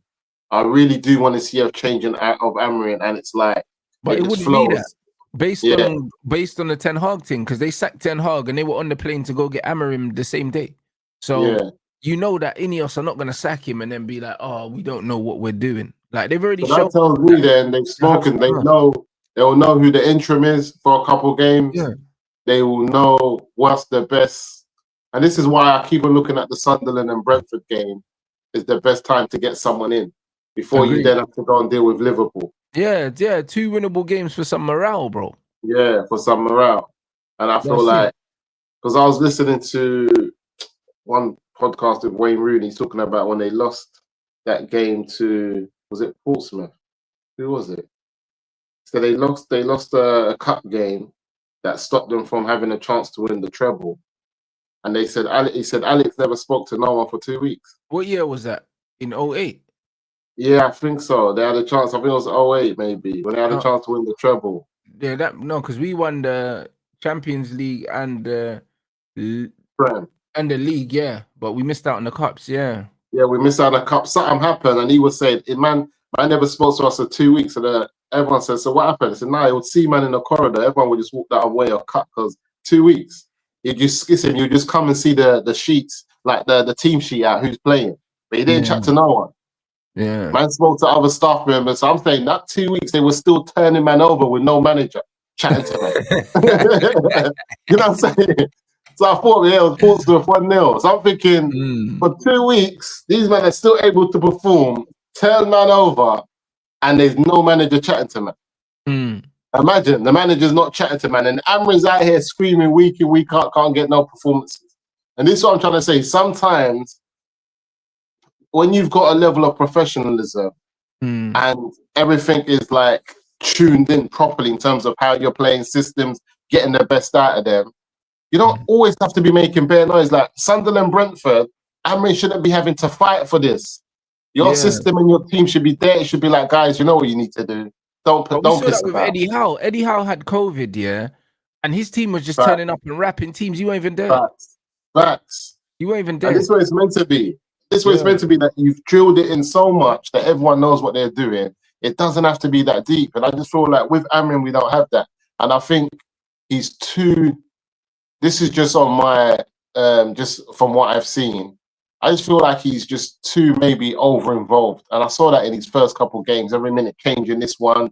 I really do want to see a change of Amarin, and it's like, but it wouldn't flows. be that based on the Ten Hag thing, because they sacked Ten Hag and they were on the plane to go get Amarim the same day. So you know that Ineos are not going to sack him and then be like, oh, we don't know what we're doing. Like they've already shown. That tells me then they've spoken. They'll know who the interim is for a couple games. Yeah. They will know what's the best. And this is why I keep on looking at the Sunderland and Brentford game. Is the best time to get someone in before you then have to go and deal with Liverpool. Yeah, 2 winnable games for some morale, bro. Yeah, for some morale. And I feel like, because I was listening to one podcast with Wayne Rooney talking about when they lost that game to, was it Portsmouth? Who was it? So they lost a cup game that stopped them from having a chance to win the treble. And he said Alex never spoke to no one for 2 weeks. What year was that? In 08? Yeah, I think so. They had a chance. I think it was 08 maybe, when they had a chance to win the treble. Yeah, because we won the Champions League and the league, but we missed out on the cups, Yeah, we missed out on the cup. Something happened, and he was saying, man never spoke to us for 2 weeks. And everyone said, so what happened? I said, no, he would see man in the corridor. Everyone would just walk that way or cut, because 2 weeks. You just come and see the sheets, like the team sheet out, who's playing. But he didn't chat to no one. Yeah. Man spoke to other staff members. So I'm saying that 2 weeks they were still turning man over with no manager, chatting to man. You know what I'm saying? So I thought, it was Portsmouth 1-0. So I'm thinking, for 2 weeks, these men are still able to perform, turn man over, and there's no manager chatting to man. Imagine the manager's not chatting to man, and Amrin's out here screaming week in, week out, can't get no performances. And this is what I'm trying to say. Sometimes when you've got a level of professionalism and everything is like tuned in properly in terms of how you're playing systems, getting the best out of them, you don't always have to be making bare noise. Like Sunderland, Brentford, Amrin shouldn't be having to fight for this. Your system and your team should be there. It should be like, guys, you know what you need to do. Don't piss that with Eddie Howe. Eddie Howe had COVID, and his team was just turning up and rapping teams. You weren't even there. Facts. You weren't even there. And this is what it's meant to be. This way it's meant to be, that you've drilled it in so much that everyone knows what they're doing. It doesn't have to be that deep. And I just feel like with Amrin, we don't have that. And I think he's too, this is just on my, just from what I've seen, I just feel like he's just too maybe over-involved. And I saw that in his first couple of games, every minute changing this one,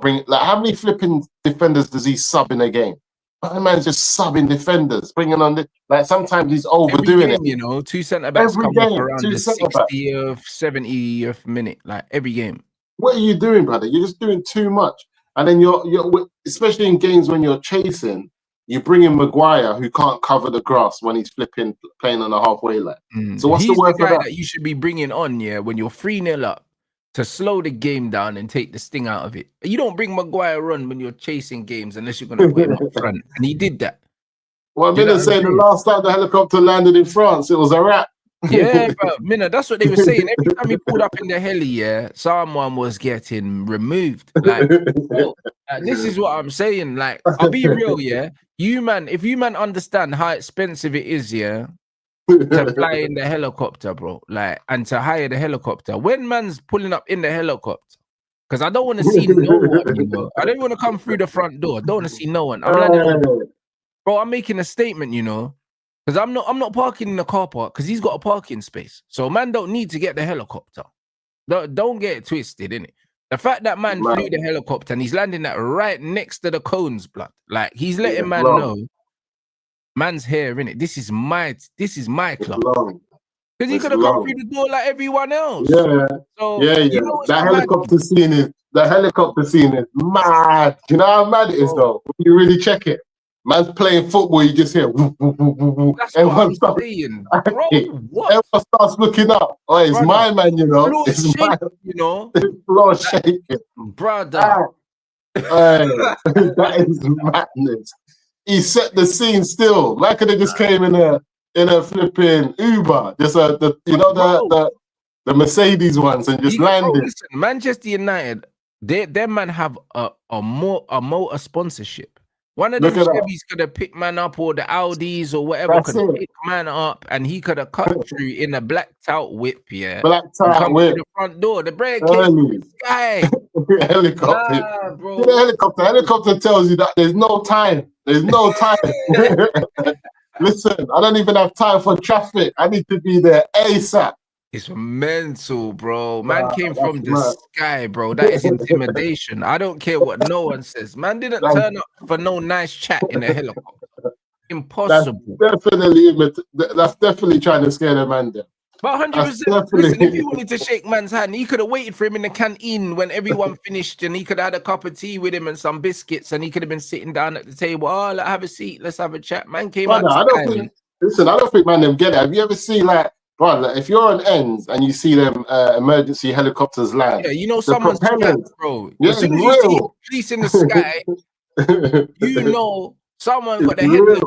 bring, like how many flipping defenders does he sub in a game? That man's just subbing defenders, bringing on the, like sometimes he's overdoing it. 2 centre-backs come up around the 60th, 70th minute, like every game. What are you doing, brother? You're just doing too much. And then you're especially in games when you're chasing, you bring in Maguire, who can't cover the grass when he's playing on the halfway line. So what's the word for that? You should be bringing on, when you're 3-0 up, to slow the game down and take the sting out of it. You don't bring Maguire on when you're chasing games unless you're going to put him up front. And he did that. Well, I'm going to say the last time the helicopter landed in France, it was a wrap. Yeah, but Minna, that's what they were saying. Every time he pulled up in the heli, someone was getting removed. Like, this is what I'm saying. Like, I'll be real, if you man understand how expensive it is, to fly in the helicopter, bro, like, and to hire the helicopter. When man's pulling up in the helicopter, because I don't want to see no one, I don't want to come through the front door. I don't want to see no one. I'm like, bro, I'm making a statement, because I'm not parking in the car park because he's got a parking space. So man don't need to get the helicopter. Don't get it twisted, innit? The fact that man flew the helicopter and he's landing that right next to the cones, blood. Like he's letting man know. Man's here, innit? This is my club. Because he could have come through the door like everyone else. Yeah. So, that helicopter scene is mad. You know how mad it is, though? When you really check it. Man's playing football, you just hear woo, woo, woo, woo, woo. That's everyone what I'm saying. Bro, what? Everyone starts looking up. Oh, it's my man, It's my, It's floor shaking. Brother. That is madness. he set the scene still. Man could have just came in a flipping Uber, just the Mercedes ones, and just landed. Listen, Manchester United, their man have a motor sponsorship. One of them Chevys could have picked man up, or the Audis or whatever could have picked man up, and he could have cut through in a blacked out whip, come through the front door. The break came from the sky. Helicopter. Nah, bro. The helicopter tells you that there's no time. There's no time. Listen, I don't even have time for traffic. I need to be there ASAP. It's mental, bro. Man came from the sky, bro. That is intimidation. I don't care what no one says. Man didn't turn up for no nice chat in a helicopter. Impossible. That's definitely trying to scare the man there. But 100%. Listen, if you wanted to shake man's hand, he could have waited for him in the canteen when everyone finished, and he could have had a cup of tea with him and some biscuits, and he could have been sitting down at the table. Oh, let's have a seat. Let's have a chat. Man came out. I don't think man them get it. Have you ever seen if you're on ends and you see them emergency helicopters land, you know someone's trapped, bro. Yeah, as soon as you see police in the sky, you know someone got the head.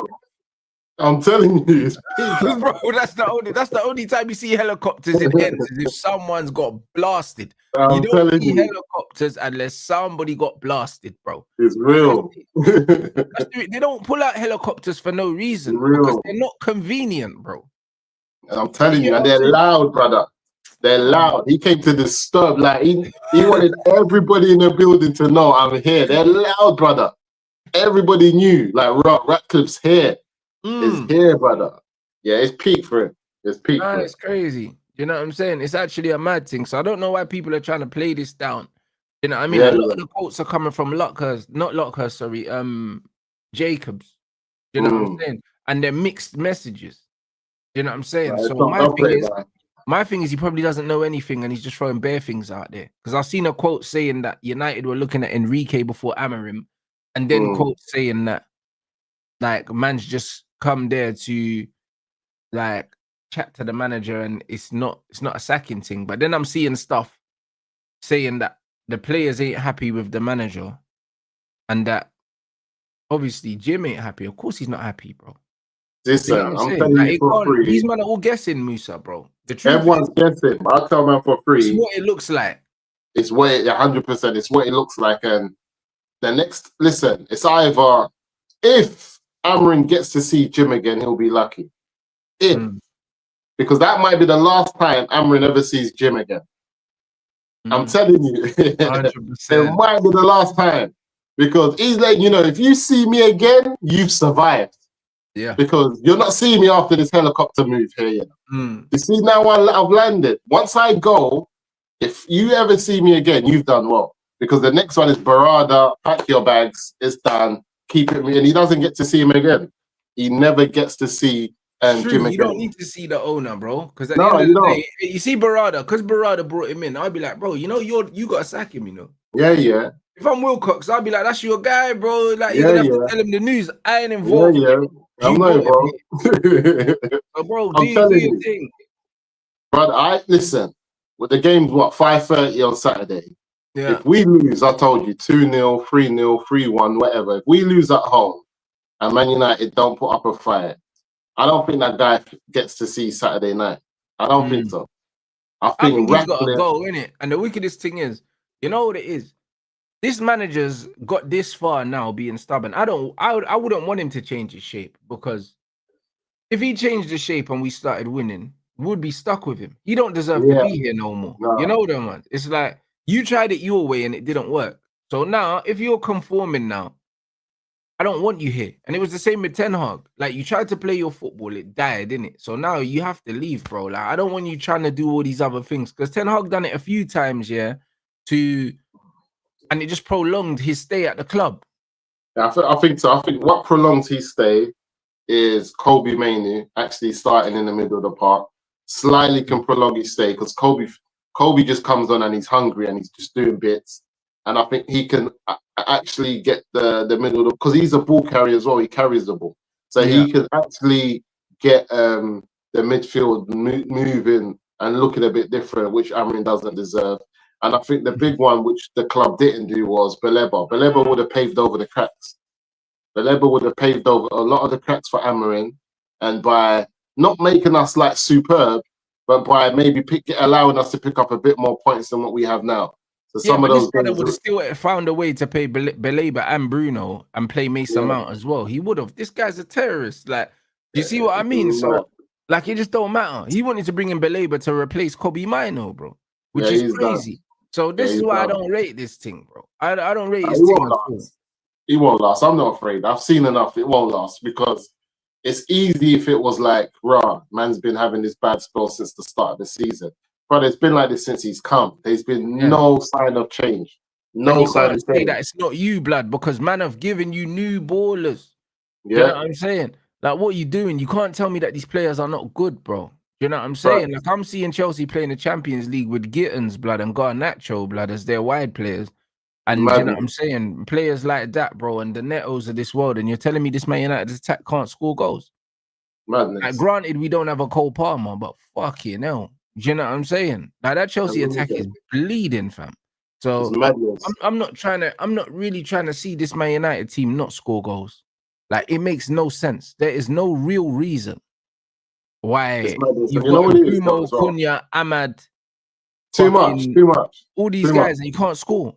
I'm telling you, bro. That's the only time you see helicopters in ends is if someone's got blasted. You don't see helicopters unless somebody got blasted, bro. It's real. They don't pull out helicopters for no reason because they're not convenient, bro. I'm telling you, and they're loud, brother. They're loud. He came to disturb. Like he wanted everybody in the building to know I'm here. They're loud, brother. Everybody knew. Like Ratcliffe's here. It's here, brother. Yeah, it's peak for him. It's peak. It's crazy. You know what I'm saying? It's actually a mad thing. So I don't know why people are trying to play this down. You know what I mean? A lot of the quotes are coming from Jacobs. You know what I'm saying? And they're mixed messages. You know what I'm saying? Right, so my thing is he probably doesn't know anything and he's just throwing bare things out there. Because I've seen a quote saying that United were looking at Enrique before Amorim, and then quotes saying that like man's just come there to like chat to the manager and it's not a sacking thing. But then I'm seeing stuff saying that the players ain't happy with the manager and that obviously Jim ain't happy. Of course he's not happy, bro. Listen, I'm telling you for free. These men are all guessing, Musa, bro. The truth Everyone's guessing. I'll tell man for free. It's what it looks like. It's what 100%. It's what it looks like. And the next, listen, it's either if Amorim gets to see Jim again, he'll be lucky. Because that might be the last time Amorim ever sees Jim again. I'm telling you, 100%. It might be the last time. Because he's like, if you see me again, you've survived. Yeah. Because you're not seeing me after this helicopter move here. You see now I've landed. Once I go, if you ever see me again, you've done well. Because the next one is Barada, pack your bags, it's done, keep it, and he doesn't get to see him again. He never gets to see Jim again. You don't need to see the owner, bro. Because at the end of the day, you see Barada, because Barada brought him in, I'll be like, bro, you got to sack him, Yeah. If I'm Wilcox, I'll be like, that's your guy, bro. Like, you're going to have to tell him the news. I ain't involved. I know, bro. So, bro, do your thing. But listen, with the game's 5:30 on Saturday. Yeah. If we lose, I told you 2-0, 3-0, 3-1, whatever. If we lose at home and Man United don't put up a fight, I don't think that guy gets to see Saturday night. I don't think so. I think he's got to go, innit? And the wickedest thing is, you know what it is? This manager's got this far now being stubborn. I wouldn't want him to change his shape, because if he changed the shape and we started winning, we would be stuck with him. He don't deserve to be here no more. No. You know them ones. It's like you tried it your way and it didn't work. So now, if you're conforming now, I don't want you here. And it was the same with Ten Hag. Like, you tried to play your football, it died, didn't it? So now you have to leave, bro. Like, I don't want you trying to do all these other things, because Ten Hag done it a few times, and it just prolonged his stay at the club. Yeah, I think so. I think what prolongs his stay is Kobe Mainoo actually starting in the middle of the park. Slightly can prolong his stay because Kobe just comes on and he's hungry and he's just doing bits. And I think he can actually get the middle of because he's a ball carrier as well. He carries the ball. So he can actually get the midfield moving and looking a bit different, which Amorim doesn't deserve. And I think the big one, which the club didn't do, was Baleba. Baleba would have paved over the cracks. Baleba would have paved over a lot of the cracks for Amarin, and by not making us like superb, but by maybe allowing us to pick up a bit more points than what we have now. So some of those brother would have still found a way to pay Baleba and Bruno and play Mason Mount as well. He would have. This guy's a terrorist. Like, do you see what I mean? So, like, it just don't matter. He wanted to bring in Baleba to replace Kobe Mino, bro, which is crazy. Done. So this is why I don't rate this thing, bro. I don't rate this thing at all. He won't last. I'm not afraid. I've seen enough. It won't last because it's easy if it was like, rah, man's been having this bad spell since the start of the season. But it's been like this since he's come. There's been no sign of change. No sign of change. That it's not you, blood, because man have given you new ballers. You know what I'm saying? Like, what are you doing? You can't tell me that these players are not good, bro. You know what I'm saying? Like, I'm seeing Chelsea playing the Champions League with Gittins, blood, and Garnacho, blood, as their wide players. And you know what I'm saying? Players like that, bro, and the Netos of this world, and you're telling me this Man United attack can't score goals? Madness. Like, granted, we don't have a Cole Palmer, but fucking hell. Do you know what I'm saying? Like, that Chelsea attack is bleeding, fam. So I'm not really trying to see this Man United team not score goals. Like, it makes no sense. There is no real reason why you've got Bruno, Cunha, Ahmad. Too much. All these guys, and you can't score.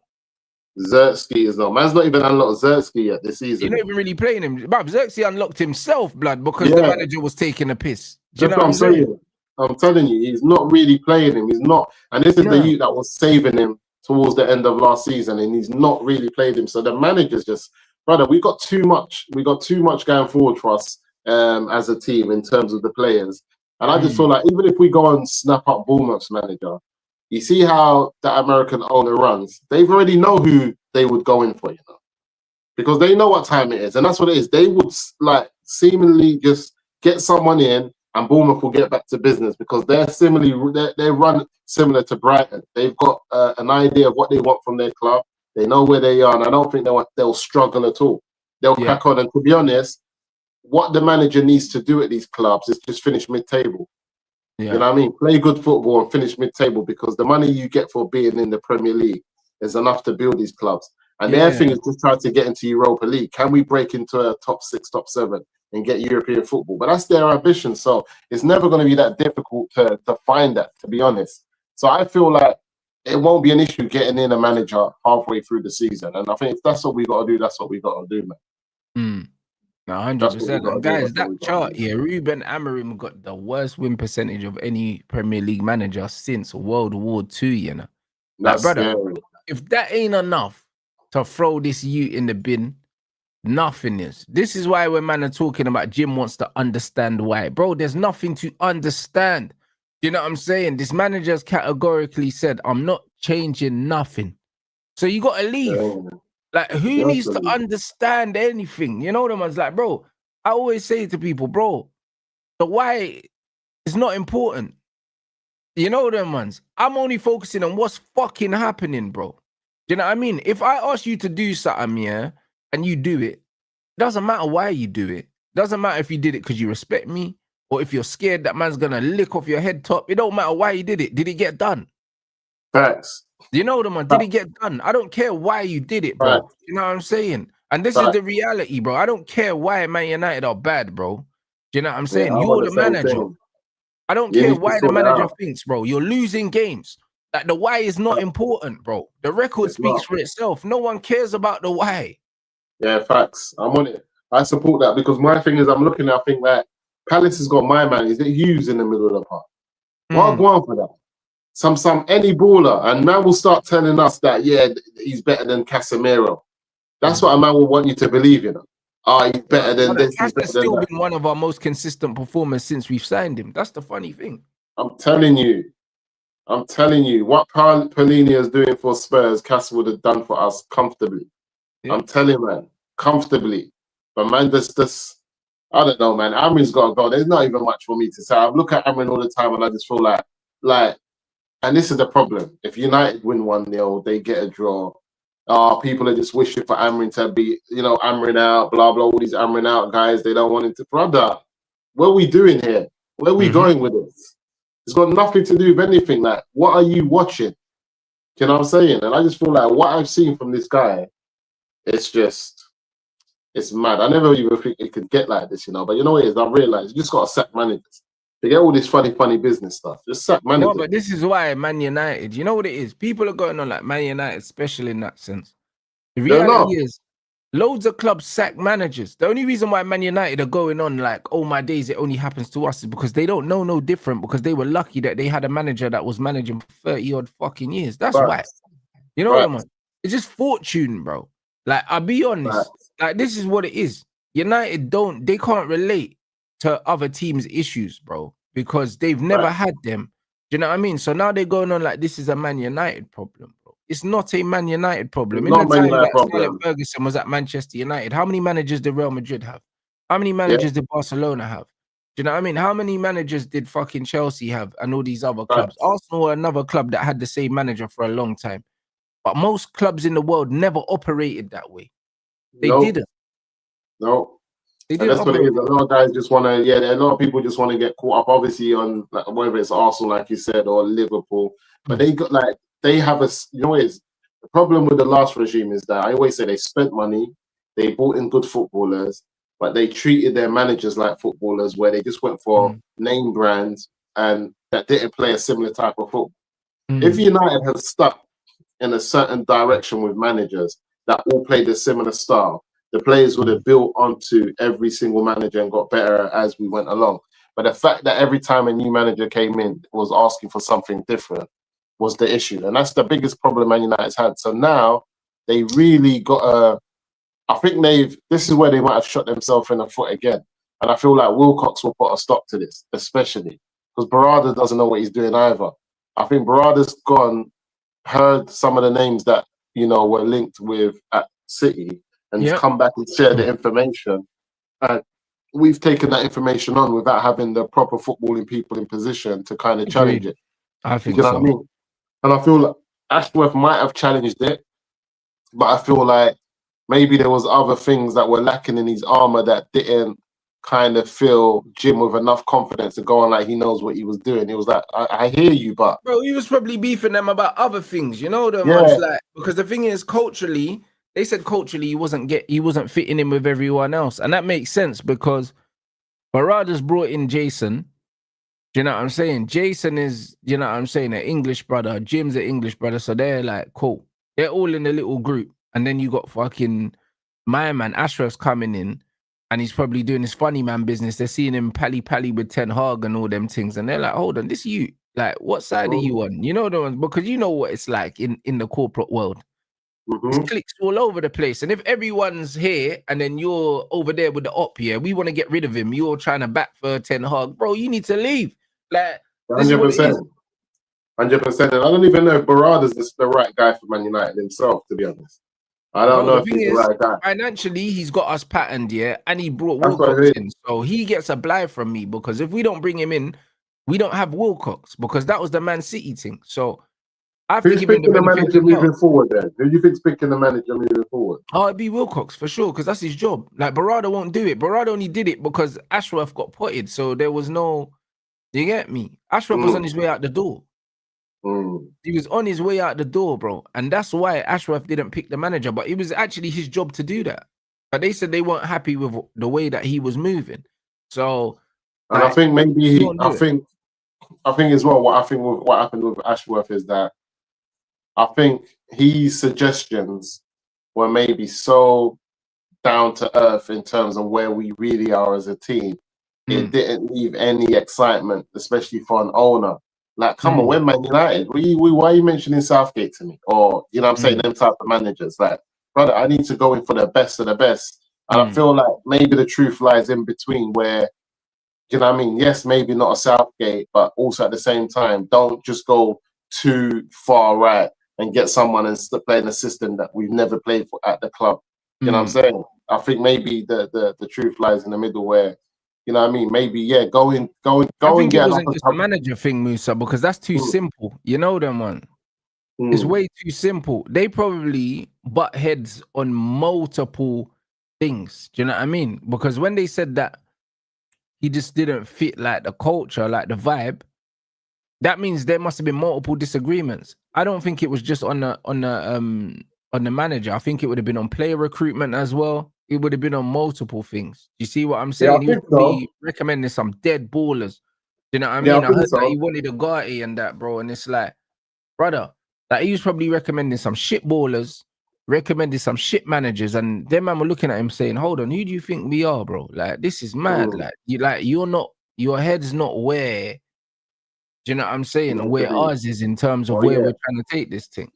Xerxes is not. Man's not even unlocked Xerxes yet this season. You're not even really playing him. But Xerxes unlocked himself, blood, because the manager was taking a piss. Do you know what I'm saying? I'm telling you, he's not really playing him. He's not. And this is the youth that was saving him towards the end of last season, and he's not really played him. So the manager's just, brother, we got too much. We got too much going forward for us as a team in terms of the players. And I just feel like even if we go and snap up Bournemouth's manager, you see how the American owner runs. They already know who they would go in for, you know, because they know what time it is, and that's what it is. They would like seemingly just get someone in, and Bournemouth will get back to business because they're they run similar to Brighton. They've got an idea of what they want from their club. They know where they are, and I don't think they'll struggle at all. They'll crack on. And to be honest, what the manager needs to do at these clubs is just finish mid-table. You know what I mean? Play good football and finish mid-table, because the money you get for being in the Premier League is enough to build these clubs. And their thing is just trying to get into Europa League. Can we break into a top 6, top 7 and get European football? But that's their ambition. So it's never going to be that difficult to find that, to be honest. So I feel like it won't be an issue getting in a manager halfway through the season. And I think if that's what we got to do, that's what we got to do, man. No, 100%. Guys, that chart here, Ruben Amorim got the worst win percentage of any Premier League manager since World War II, you know. Like, brother, if that ain't enough to throw this youth in the bin, nothing is. This is why when man are talking about Jim wants to understand why. Bro, there's nothing to understand. You know what I'm saying? This manager's categorically said, I'm not changing nothing. So you got to leave. Like, who needs to understand anything? You know what I mean? Like, bro, I always say to people, bro, the why is not important. You know them ones. I'm only focusing on what's fucking happening, bro. Do you know what I mean? If I ask you to do something, and you do it, doesn't matter why you do it. Doesn't matter if you did it because you respect me, or if you're scared that man's gonna lick off your head top. It don't matter why you did it. Did it get done? Facts. You know them, man. Did it get done? I don't care why you did it, bro. Facts. You know what I'm saying? And this is the reality, bro. I don't care why Man United are bad, bro. Do you know what I'm saying? You're the manager. I don't care why the manager thinks, bro. You're losing games. Like, the why is not important, bro. The record speaks for itself. No one cares about the why. Yeah, facts. I'm on it. I support that, because my thing is, I'm looking at, I think that Palace has got my man. Is it Hughes in the middle of the park? I'll go on for that. Any baller, and man will start telling us that, he's better than Casemiro. That's what a man will want you to believe, you know. He's better than this. He's still been one of our most consistent performers since we've signed him. That's the funny thing. I'm telling you, what Pellegrini is doing for Spurs, Cass would have done for us comfortably. Yeah. I'm telling you, man, comfortably. But man, this I don't know, man. Amrin's got to go. There's not even much for me to say. I look at Amrin all the time, and I just feel like, and this is the problem. If United win 1-0, they get a draw. People are just wishing for Amrin to be, Amrin out, blah, blah, all these Amrin out guys. They don't want him to. Brother, what are we doing here? Where are we going with this? It's got nothing to do with anything. Like, what are you watching? You know what I'm saying? And I just feel like what I've seen from this guy, it's just, It's mad. I never even think it could get like this, you know. But you know what it is? I've realized you just got to sack managers. They get all this funny business stuff. Just sack managers. No, but this is why Man United, you know what it is? People are going on like Man United, especially in that sense. The reality is, loads of clubs sack managers. The only reason why Man United are going on like, oh my days, it only happens to us is because they don't know no different, because they were lucky that they had a manager that was managing for 30 odd fucking years. That's why. You know what I mean? It's just fortune, bro. Like, I'll be honest. Like, this is what it is. United they can't relate to other teams' issues, bro, because they've never had them. Do you know what I mean? So now they're going on like this is a Man United problem, bro. It's not a Man United problem. In the time that Alex Ferguson was at Manchester United, how many managers did Real Madrid have? How many managers did Barcelona have? Do you know what I mean? How many managers did fucking Chelsea have and all these other clubs? Arsenal were another club that had the same manager for a long time. But most clubs in the world never operated that way. They didn't. No. And that's what it is. A lot of guys just want to, a lot of people just want to get caught up, obviously, on like, whether it's Arsenal, like you said, or Liverpool. But they got like, they have you know what it is? The problem with the last regime is that I always say they spent money, they brought in good footballers, but they treated their managers like footballers, where they just went for name brands and that didn't play a similar type of football. If United had stuck in a certain direction with managers that all played a similar style, the players would have built onto every single manager and got better as we went along. But the fact that every time a new manager came in was asking for something different was the issue. And that's the biggest problem Man United's had. So now they really got I think this is where they might have shot themselves in the foot again. And I feel like Wilcox will put a stop to this, especially because Barada doesn't know what he's doing either. I think Barada's heard some of the names that, you know, were linked with at City, and come back and share the information. And we've taken that information on without having the proper footballing people in position to kind of challenge it. I think so. What I mean? And I feel like Ashworth might have challenged it, but I feel like maybe there was other things that were lacking in his armor that didn't kind of fill Jim with enough confidence to go on like he knows what he was doing. It was like, I hear you, but... Bro, he was probably beefing them about other things, you know? Like, because the thing is, culturally... They said culturally he wasn't fitting in with everyone else. And that makes sense because Barada's brought in Jason. Do you know what I'm saying? Jason is, you know what I'm saying, an English brother. Jim's an English brother. So they're like, cool. They're all in a little group. And then you got fucking my man, Ashraf's coming in. And he's probably doing his funny man business. They're seeing him pally with Ten Hag and all them things. And they're like, hold on, this you. Like, what side are you on? You know the ones, because you know what it's like in the corporate world. It's clicks all over the place. And if everyone's here and then you're over there with the op here, we want to get rid of him. You're trying to back for Ten Hag. Bro, you need to leave. Like, 100%. 100%. And I don't even know if Barada's the right guy for Man United himself, to be honest. I don't know if he's the right guy. Financially, he's got us patterned, and he brought Wilcox in. So he gets a blight from me, because if we don't bring him in, we don't have Wilcox, because that was the Man City thing. So who's picking the manager moving forward then? Who do you think's picking the manager moving forward? Oh, it'd be Wilcox for sure, because that's his job. Like, Barada won't do it. Barada only did it because Ashworth got potted, so there was no... You get me? Ashworth was on his way out the door. He was on his way out the door, bro. And that's why Ashworth didn't pick the manager, but it was actually his job to do that. But they said they weren't happy with the way that he was moving. So... And like, I think maybe... I think as well, what happened with Ashworth is that I think his suggestions were maybe so down to earth in terms of where we really are as a team. It didn't leave any excitement, especially for an owner. Like, come on, we're Man United. Why are you mentioning Southgate to me? Or, you know what I'm saying, them type of managers. Like, brother, I need to go in for the best of the best. And I feel like maybe the truth lies in between where, you know what I mean? Yes, maybe not a Southgate, but also at the same time, don't just go too far right and get someone and play in a system that we've never played for at the club. You know what I'm saying? I think maybe the truth lies in the middle where, you know what I mean? Maybe, go and I think it wasn't just a manager thing, Musa, because that's too simple. You know them one. It's way too simple. They probably butt heads on multiple things. Do you know what I mean? Because when they said that he just didn't fit like the culture, like the vibe, that means there must have been multiple disagreements. I don't think it was just on the manager. I think it would have been on player recruitment as well. it would have been on multiple things. You see what I'm Yeah, saying? I He was think probably so. recommending some dead ballers. You know what I Yeah, mean? I I think heard that so. he wanted a Gotti and that, bro. And it's like, brother, like he was probably recommending some shit ballers, recommending some shit managers, and them man were looking at him saying, "Hold on, who do you think we are, bro? Like this is mad. You're not, your head's not where." Do you know what I'm saying? Meant to Where be. ours is in terms of Oh where yeah, we're trying to take this thing.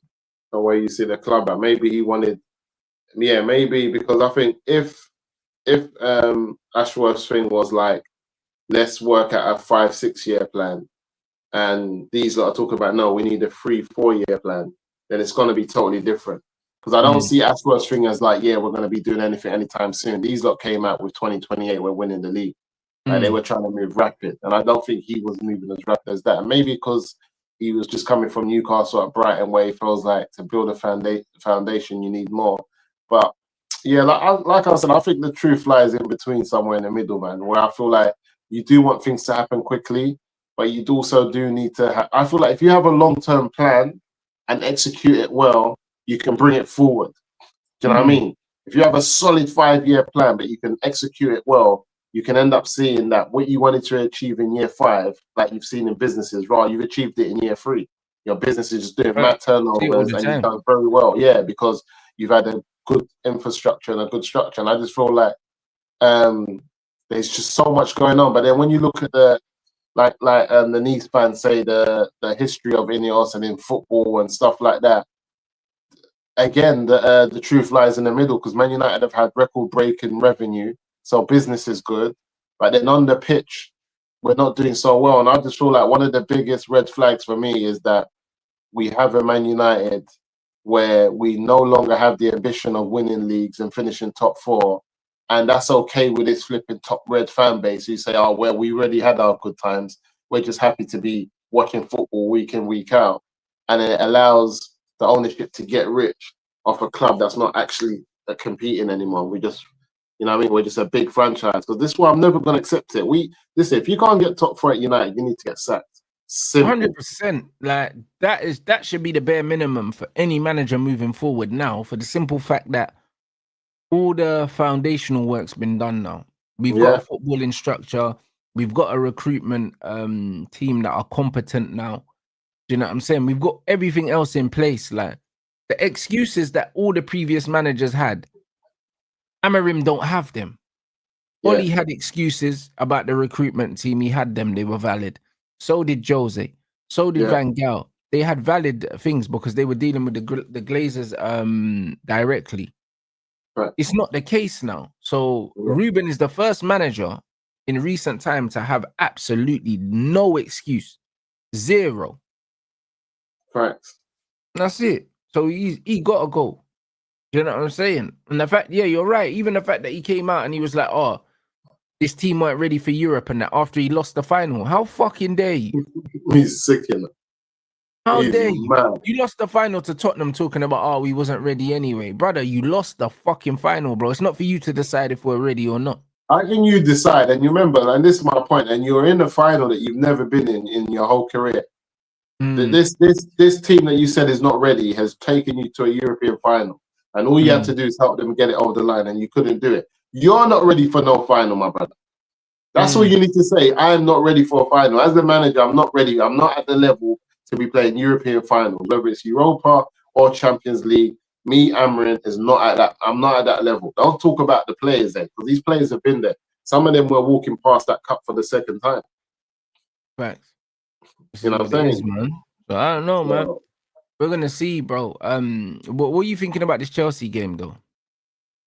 the way you see the club at. Maybe he wanted. Yeah, maybe because I think if Ashworth's thing was like, let's work at a 5-6 year plan, and these lot are talking about no, we need a 3-4 year plan, then it's going to be totally different. Because I don't see Ashworth's thing as like, yeah, we're going to be doing anything anytime soon. These lot came out with 2028, we're winning the league. Like they were trying to move rapid, and I don't think he was moving as rapid as that. And maybe because he was just coming from Newcastle at Brighton, where he feels like to build a foundation, you need more. But yeah, like I said, I think the truth lies in between, somewhere in the middle, man. Where I feel like you do want things to happen quickly, but you also do need to. I feel like if you have a long-term plan and execute it well, you can bring it forward. Do you know what I mean? If you have a solid 5-year plan, but you can execute it well, you can end up seeing that what you wanted to achieve in year 5, like you've seen in businesses, right? You've achieved it in year 3. Your business is just doing mad See it all turnovers the and you've time. done very well. Yeah, because you've had a good infrastructure and a good structure. And I just feel like there's just so much going on. But then when you look at the the Nice fans say the history of Ineos and in football and stuff like that, again, the truth lies in the middle, because Man United have had record-breaking revenue, so business is good, but then on the pitch, we're not doing so well. And I just feel like one of the biggest red flags for me is that we have a Man United where we no longer have the ambition of winning leagues and finishing top 4, and that's okay with this flipping top red fan base who say, "Oh, well, we already had our good times. We're just happy to be watching football week in, week out," and it allows the ownership to get rich off a club that's not actually competing anymore. We just, you know what I mean? We're just a big franchise. Because this is why I'm never going to accept it. Listen, if you can't get top 4 at United, you need to get sacked. Simple. 100%. Like that should be the bare minimum for any manager moving forward now, for the simple fact that all the foundational work's been done now. We've got a footballing structure, we've got a recruitment team that are competent now. Do you know what I'm saying? We've got everything else in place. Like the excuses that all the previous managers had, Amarim don't have them. Oli had excuses about the recruitment team. He had them. They were valid. So did Jose. So did Van Gaal. They had valid things because they were dealing with the Glazers directly. Right. It's not the case now. So Ruben is the first manager in recent time to have absolutely no excuse. Zero. Right. That's it. So he got to go. You know what I'm saying? And the fact, yeah, you're right. Even the fact that he came out and he was like, "Oh, this team weren't ready for Europe," and that after he lost the final. How fucking dare you? He's sick, you know. How He's dare you? mad. You lost the final to Tottenham talking about, "Oh, we wasn't ready anyway." Brother, you lost the fucking final, bro. It's not for you to decide if we're ready or not. How can you decide? And you remember, and this is my point, and you're in a final that you've never been in your whole career. This team that you said is not ready has taken you to a European final, and all you had to do is help them get it over the line, and you couldn't do it. You're not ready for no final, my brother. That's all you need to say. I am not ready for a final. As the manager, I'm not ready. I'm not at the level to be playing European finals, whether it's Europa or Champions League. Me, Amarin, is not at that. I'm not at that level. Don't talk about the players there, because these players have been there. Some of them were walking past that cup for the second time. Facts. You know what I'm saying? Man. So I don't know, man. We're gonna see, bro. What are you thinking about this Chelsea game, though?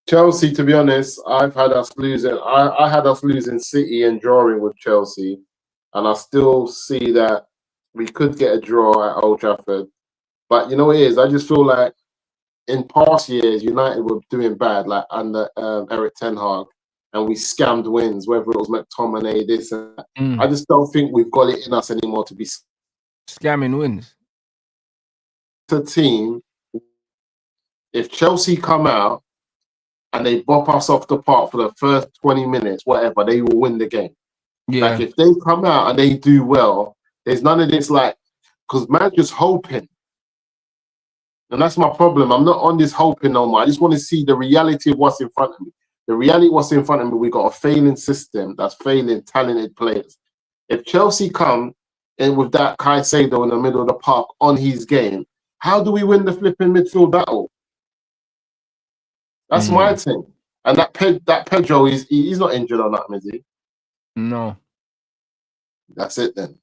Chelsea, to be honest, I've had us losing. I had us losing City and drawing with Chelsea, and I still see that we could get a draw at Old Trafford. But you know what it is? I just feel like in past years, United were doing bad, like under Eric Ten Hag, and we scammed wins, whether it was McTominay, this and that. I just don't think we've got it in us anymore to be scamming wins. A team, if Chelsea come out and they bop us off the park for the first 20 minutes, whatever, they will win the game. Yeah. Like if they come out and they do well, there's none of this like, because man's just hoping. And that's my problem. I'm not on this hoping no more. I just want to see the reality of what's in front of me. The reality, what's in front of me, we got a failing system that's failing talented players. If Chelsea come in with that Caicedo in the middle of the park on his game, how do we win the flipping midfield battle? That's my thing. And that Pedro, he's not injured or nothing, is he? No. That's it then.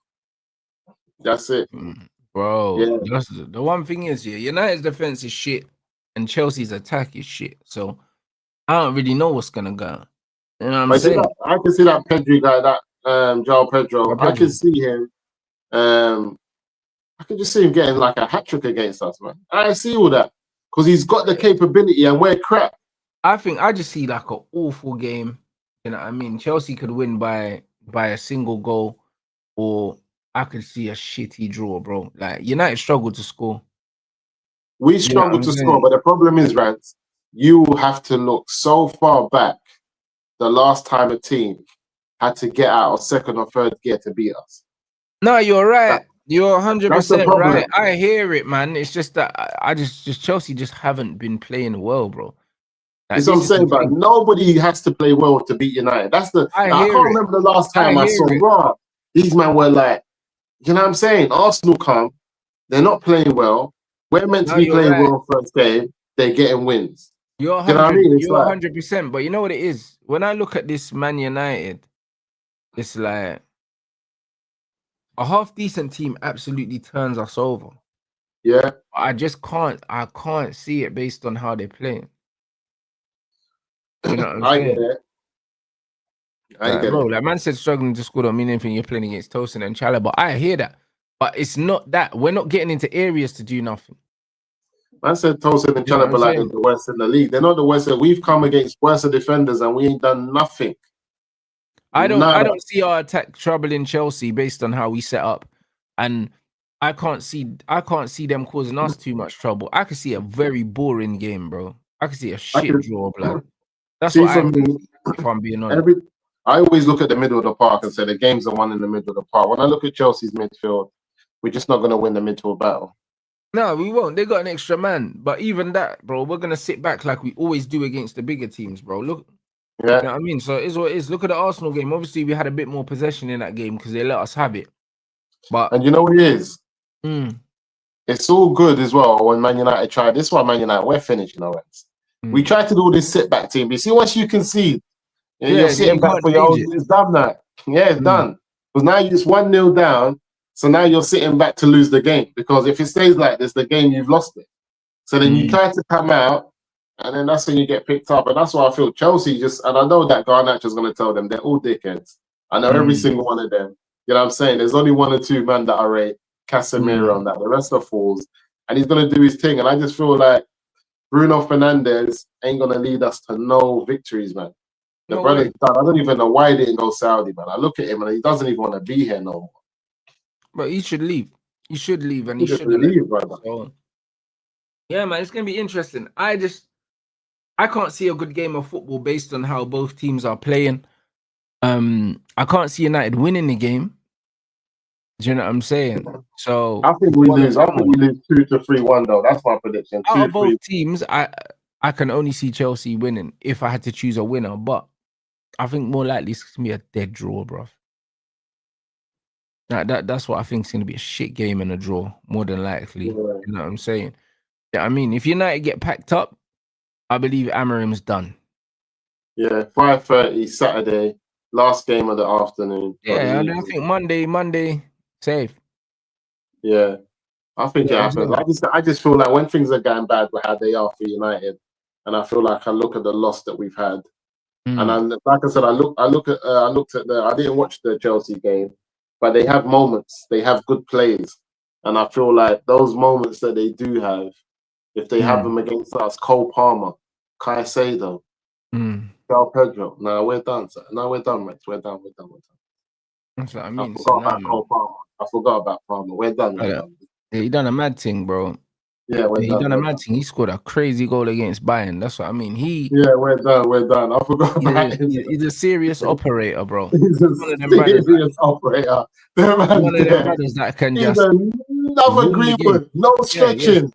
That's it. Bro, yeah. The one thing is, yeah, United's defense is shit and Chelsea's attack is shit. So I don't really know what's gonna go. You know what I'm saying? I can see that Pedro guy, that João Pedro. I can see him. I can just see him getting like a hat-trick against us, man. I see all that because he's got the capability and we're crap. I just see like an awful game. You know what I mean? Chelsea could win by a single goal, or I could see a shitty draw, bro. Like United struggled to score. We struggle to score, but the problem is, Rants, you have to look so far back the last time a team had to get out of second or third gear to beat us. No, you're right. You're 100% right. I hear it, man. It's just that I just Chelsea just haven't been playing well, bro. Like, that's what I'm saying, but nobody has to play well to beat United. That's the I can't remember the last time I saw raw. These men were like, you know what I'm saying? Arsenal come, they're not playing well. We're meant to be playing well first game, they're getting wins. You're 100%, you know what I mean? You're 100%, but you know what it is? When I look at this Man United, it's like a half decent team absolutely turns us over. Yeah. I can't see it based on how they're playing. You know what I'm saying? Get it. I get bro, it. Like man said, struggling to score don't mean anything. You're playing against Tosin and Chalobah. I hear that, but it's not that. We're not getting into areas to do nothing. Man said Tosin and Chalobah like the worst in the league. They're not the worst. We've come against worse defenders and we ain't done nothing. I don't see our attack troubling Chelsea based on how we set up, and I can't see them causing us too much trouble. I could see a very boring game, bro. I could see a shit draw, blood. That's what I think, if I'm being honest. I always look at the middle of the park and say the game's the one in the middle of the park. When I look at Chelsea's midfield, we're just not going to win the midfield battle. No, we won't. They got an extra man. But even that, bro, we're going to sit back like we always do against the bigger teams, bro. Look. Yeah. You know what I mean? So it is what it is. Look at the Arsenal game. Obviously, we had a bit more possession in that game because they let us have it. And you know what it is? It's all good as well when Man United try. This is why Man United, we're finished, you know. We try to do this sit-back team. But you see, once you concede, you're sitting back for your own. It's done now. Yeah, it's done. Because now you're just 1-0 down. So now you're sitting back to lose the game. Because if it stays like this, the game, you've lost it. So then you try to come out, and then that's when you get picked up. And that's why I feel Chelsea and I know that Garnacho's going to tell them they're all dickheads. I know every single one of them. You know what I'm saying? There's only 1 or 2 men that I rate Casemiro on that. The rest are fools. And he's going to do his thing. And I just feel like Bruno Fernandes ain't going to lead us to no victories, man. The brother's done. I don't even know why he didn't go Saudi, man. I look at him and he doesn't even want to be here no more. But he should leave. He should leave, and he should leave, brother. So, yeah, man, it's going to be interesting. I can't see a good game of football based on how both teams are playing. I can't see United winning the game. Do you know what I'm saying? So I think we lose. I think we lose 2-3-1 though. That's my prediction. Out of both teams, I can only see Chelsea winning if I had to choose a winner. But I think more likely it's gonna be a dead draw, bro. That's what I think is gonna be a shit game and a draw, more than likely. You know what I'm saying? Yeah, I mean, if United get packed up, I believe Amarim's done. Yeah, 5:30 Saturday, last game of the afternoon. Yeah, I think Monday, safe. Yeah, I think it happens. I just feel like when things are going bad with how they are for United, and I feel like I look at the loss that we've had, and like I said, I looked at I didn't watch the Chelsea game, but they have moments, they have good plays, and I feel like those moments that they do have, if they have them against us, Cole Palmer, Caicedo, João Pedro. No, we're done, sir. No, we're done, mate. We're done. That's what I mean. I forgot about Palmer. We're done. Yeah, he done a mad thing, bro. Yeah, he done a mad thing. He scored a crazy goal against Bayern. That's what I mean. We're done. I forgot about him. He's a serious operator, bro. He's a serious operator. One of them brothers that can just another Greenwood. No stretching.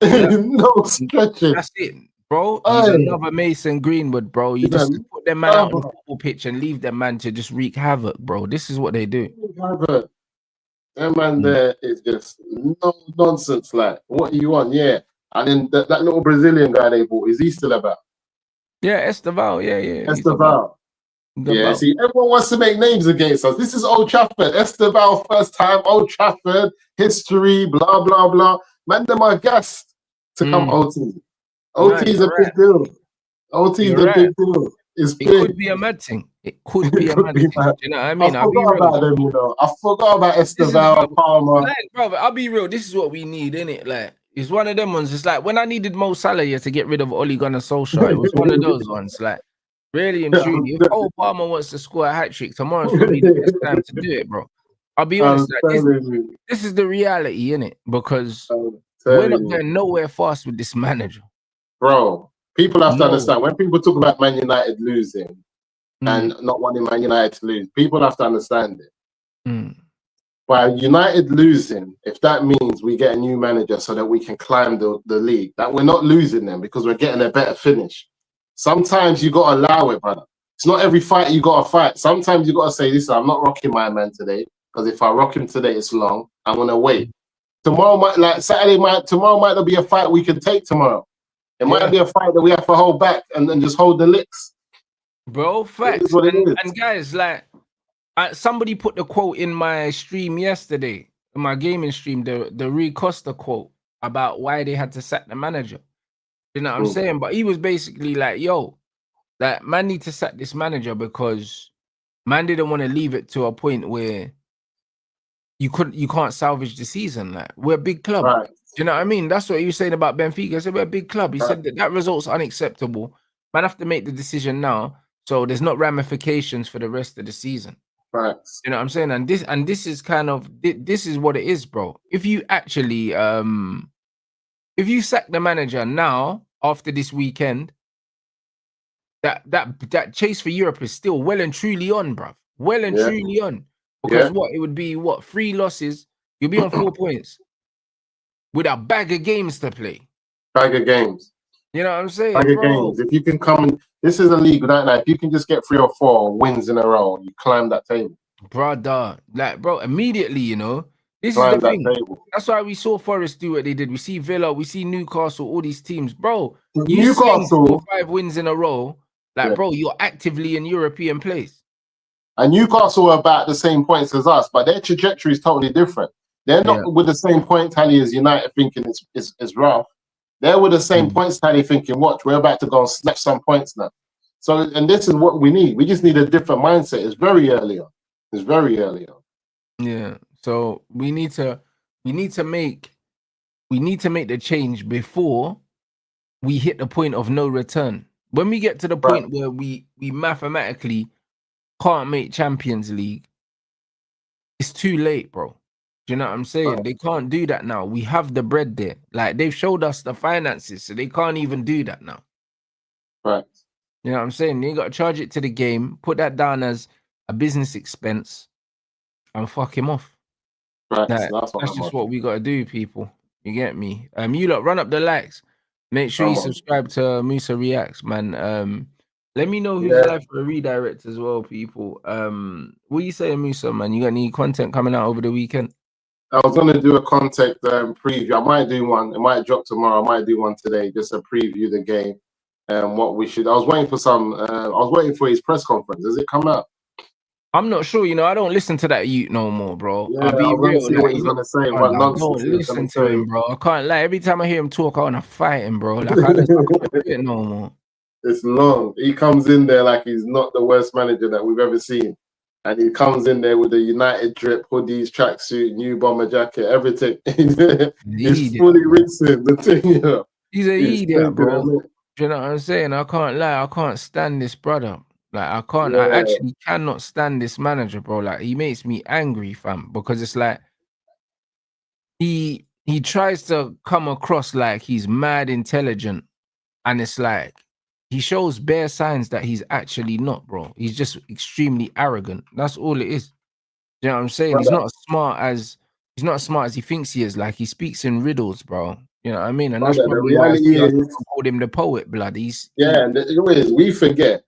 No stretching. That's it. Bro, he's another Mason Greenwood, bro. You just put them man out on the football pitch and leave them man to just wreak havoc, bro. This is what they do. Havoc. That man there is just no nonsense. Like, what are you on? Yeah. And then that little Brazilian guy they bought, is he still about? Yeah, Esteval. Yeah. Esteval. Yeah, see, everyone wants to make names against us. This is Old Trafford. Esteval, first time, Old Trafford, history, blah, blah, blah. Man, them are gassed to come OT. OT is a big deal. OT is a big deal. It's big. It could be a mad thing. It could be a mad thing. Do you know what I mean? I forgot about them, you know. I forgot about Esteval, Palmer. Like, brother, I'll be real. This is what we need, innit? Like, it's one of them ones. It's like when I needed Mo Salah to get rid of Ole Gunnar Solskjaer. It was one of those ones. Like, really and truly, if Cole Palmer wants to score a hat-trick, tomorrow's probably the best time to do it, bro. I'll be honest. Like, this is the reality, innit? Because we're not going nowhere fast with this manager. Bro, people have to understand, when people talk about Man United losing and not wanting Man United to lose, people have to understand it. By United losing, if that means we get a new manager so that we can climb the league, that we're not losing them because we're getting a better finish. Sometimes you got to allow it, brother. It's not every fight you got to fight. Sometimes you got to say, listen, I'm not rocking my man today, because if I rock him today, it's long. I'm going to wait. Tomorrow might not be a fight we can take tomorrow. It might be a fight that we have to hold back and then just hold the licks. Bro, facts. And guys, like, somebody put the quote in my stream yesterday, in my gaming stream, the Rui Costa quote about why they had to sack the manager. You know what I'm saying? But he was basically like, yo, that man need to sack this manager because man didn't want to leave it to a point where you can't salvage the season. Like, we're a big club. Right. You know what I mean? That's what he was saying about Benfica. He said we're a big club. He said that result's unacceptable. Man have to make the decision now, so there's not ramifications for the rest of the season. Right. You know what I'm saying? And this is kind of this is what it is, bro. If you actually if you sack the manager now after this weekend, that chase for Europe is still well and truly on, bro. Well and truly on. Because what it would be, 3 losses, you'll be on 4 points with a bag of games to play. Bag of games. You know what I'm saying? Bag of games. If you can come in, this is a league right now. If you can just get 3 or 4 wins in a row, you climb that table. Brother, like, bro, immediately, you know. This is the thing. That's why we saw Forest do what they did. We see Villa, we see Newcastle, all these teams. Bro, Newcastle 4 or 5 wins in a row. Like, bro, you're actively in European place. And Newcastle are about the same points as us, but their trajectory is totally different. They're not with the same point tally as United, thinking it's rough. They're with the same points tally, thinking, watch, we're about to go and snatch some points now. So, and this is what we need. We just need a different mindset. It's very early on. It's very early on. Yeah. So we need to make the change before we hit the point of no return. When we get to the point where we mathematically can't make Champions League, it's too late, bro. Do you know what I'm saying? They can't do that now. We have the bread there. Like, they've showed us the finances, so they can't even do that now. Right. You know what I'm saying? You got to charge it to the game, put that down as a business expense, and fuck him off. Right. Like, that's just what we got to do, people. You get me? You lot, run up the likes. Make sure you subscribe to Musa Reacts, man. Let me know who's live for a redirect as well, people. What you saying, Musa, man? You got any content coming out over the weekend? I was going to do a content preview. I might do one. It might drop tomorrow. I might do one today, just to preview the game and what we should. I was waiting for I was waiting for his press conference. Does it come out? I'm not sure. You know, I don't listen to that youth no more, bro. Yeah, I'll be real. See what he's going to say. What nonsense don't listen to him, bro. I can't lie. Every time I hear him talk, I want to fight him, bro. Like, I don't do it no more. It's long. He comes in there like he's not the worst manager that we've ever seen. And he comes in there with the United drip, hoodies, tracksuit, new bomber jacket, everything. He's fully rinsing the thing, you know. He's an idiot, bro. Do you know what I'm saying? I can't lie. I can't stand this brother. Like, I can't. I actually cannot stand this manager, bro. Like, he makes me angry, fam. Because it's like he tries to come across like he's mad intelligent, and it's like he shows bare signs that he's actually not, bro. He's just extremely arrogant. That's all it is. Do you know what I'm saying? He's not as smart as he thinks he is. Like, he speaks in riddles, bro. You You know what I mean? And Brother, that's the probably why reality people is, called him the poet, blood. yeah, and the thing is, we forget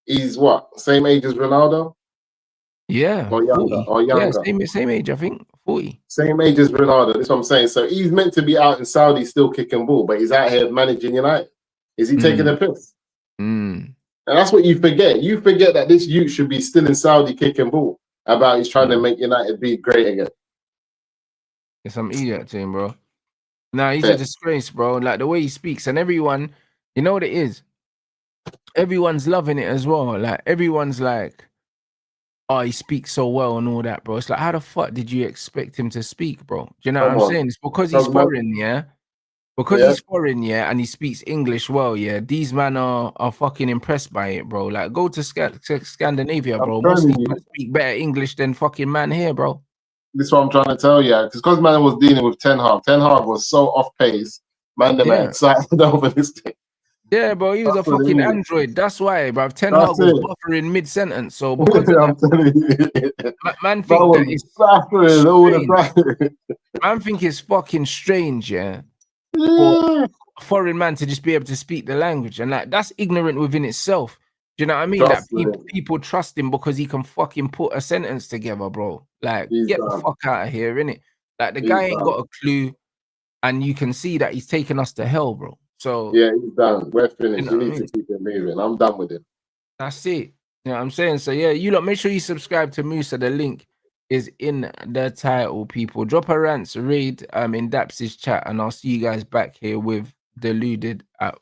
he's what, same age as Ronaldo? Yeah, Or younger, 40. or Yeah, younger. same age, I think. 40. Same age as Ronaldo. That's what I'm saying. So he's meant to be out in Saudi still kicking ball, but he's out here managing United. Is he taking a piss? And that's what you forget. You forget that this youth should be still in Saudi kicking ball about he's trying to make United be great again. It's some idiot team, bro. Nah, he's a disgrace, bro. Like the way he speaks, and everyone, you know what it is? Everyone's loving it as well. Like everyone's like, oh, he speaks so well and all that, bro. It's like, how the fuck did you expect him to speak, bro? Do you know what I'm saying? It's because he's foreign, yeah? Because he's foreign, yeah, and he speaks English well, yeah. These men are fucking impressed by it, bro. Like, go to Scandinavia, bro. Most of these men speak better English than fucking man here, bro. This is what I'm trying to tell you. Because man was dealing with Ten Hag. Ten Hag was so off pace. Man, the man excited over this thing. Yeah, bro, he was a fucking android. That's why, bro. Ten Hag was buffering mid-sentence. So because of I'm telling you, man think that it's buffering all the time. Man think it's fucking strange, yeah, for a foreign man to just be able to speak the language, and like that's ignorant within itself. Do you know what I mean? That people trust him because he can fucking put a sentence together, bro. Like, get the fuck out of here, innit? Like the guy ain't got a clue, and you can see that he's taking us to hell, bro. So yeah, he's done. We're finished. You need to keep it moving. I'm done with him. That's it. You know what I'm saying? So yeah, you lot make sure you subscribe to Musa. The link is in the title, people. Drop a rants, read in Daps's chat, and I'll see you guys back here with Deluded at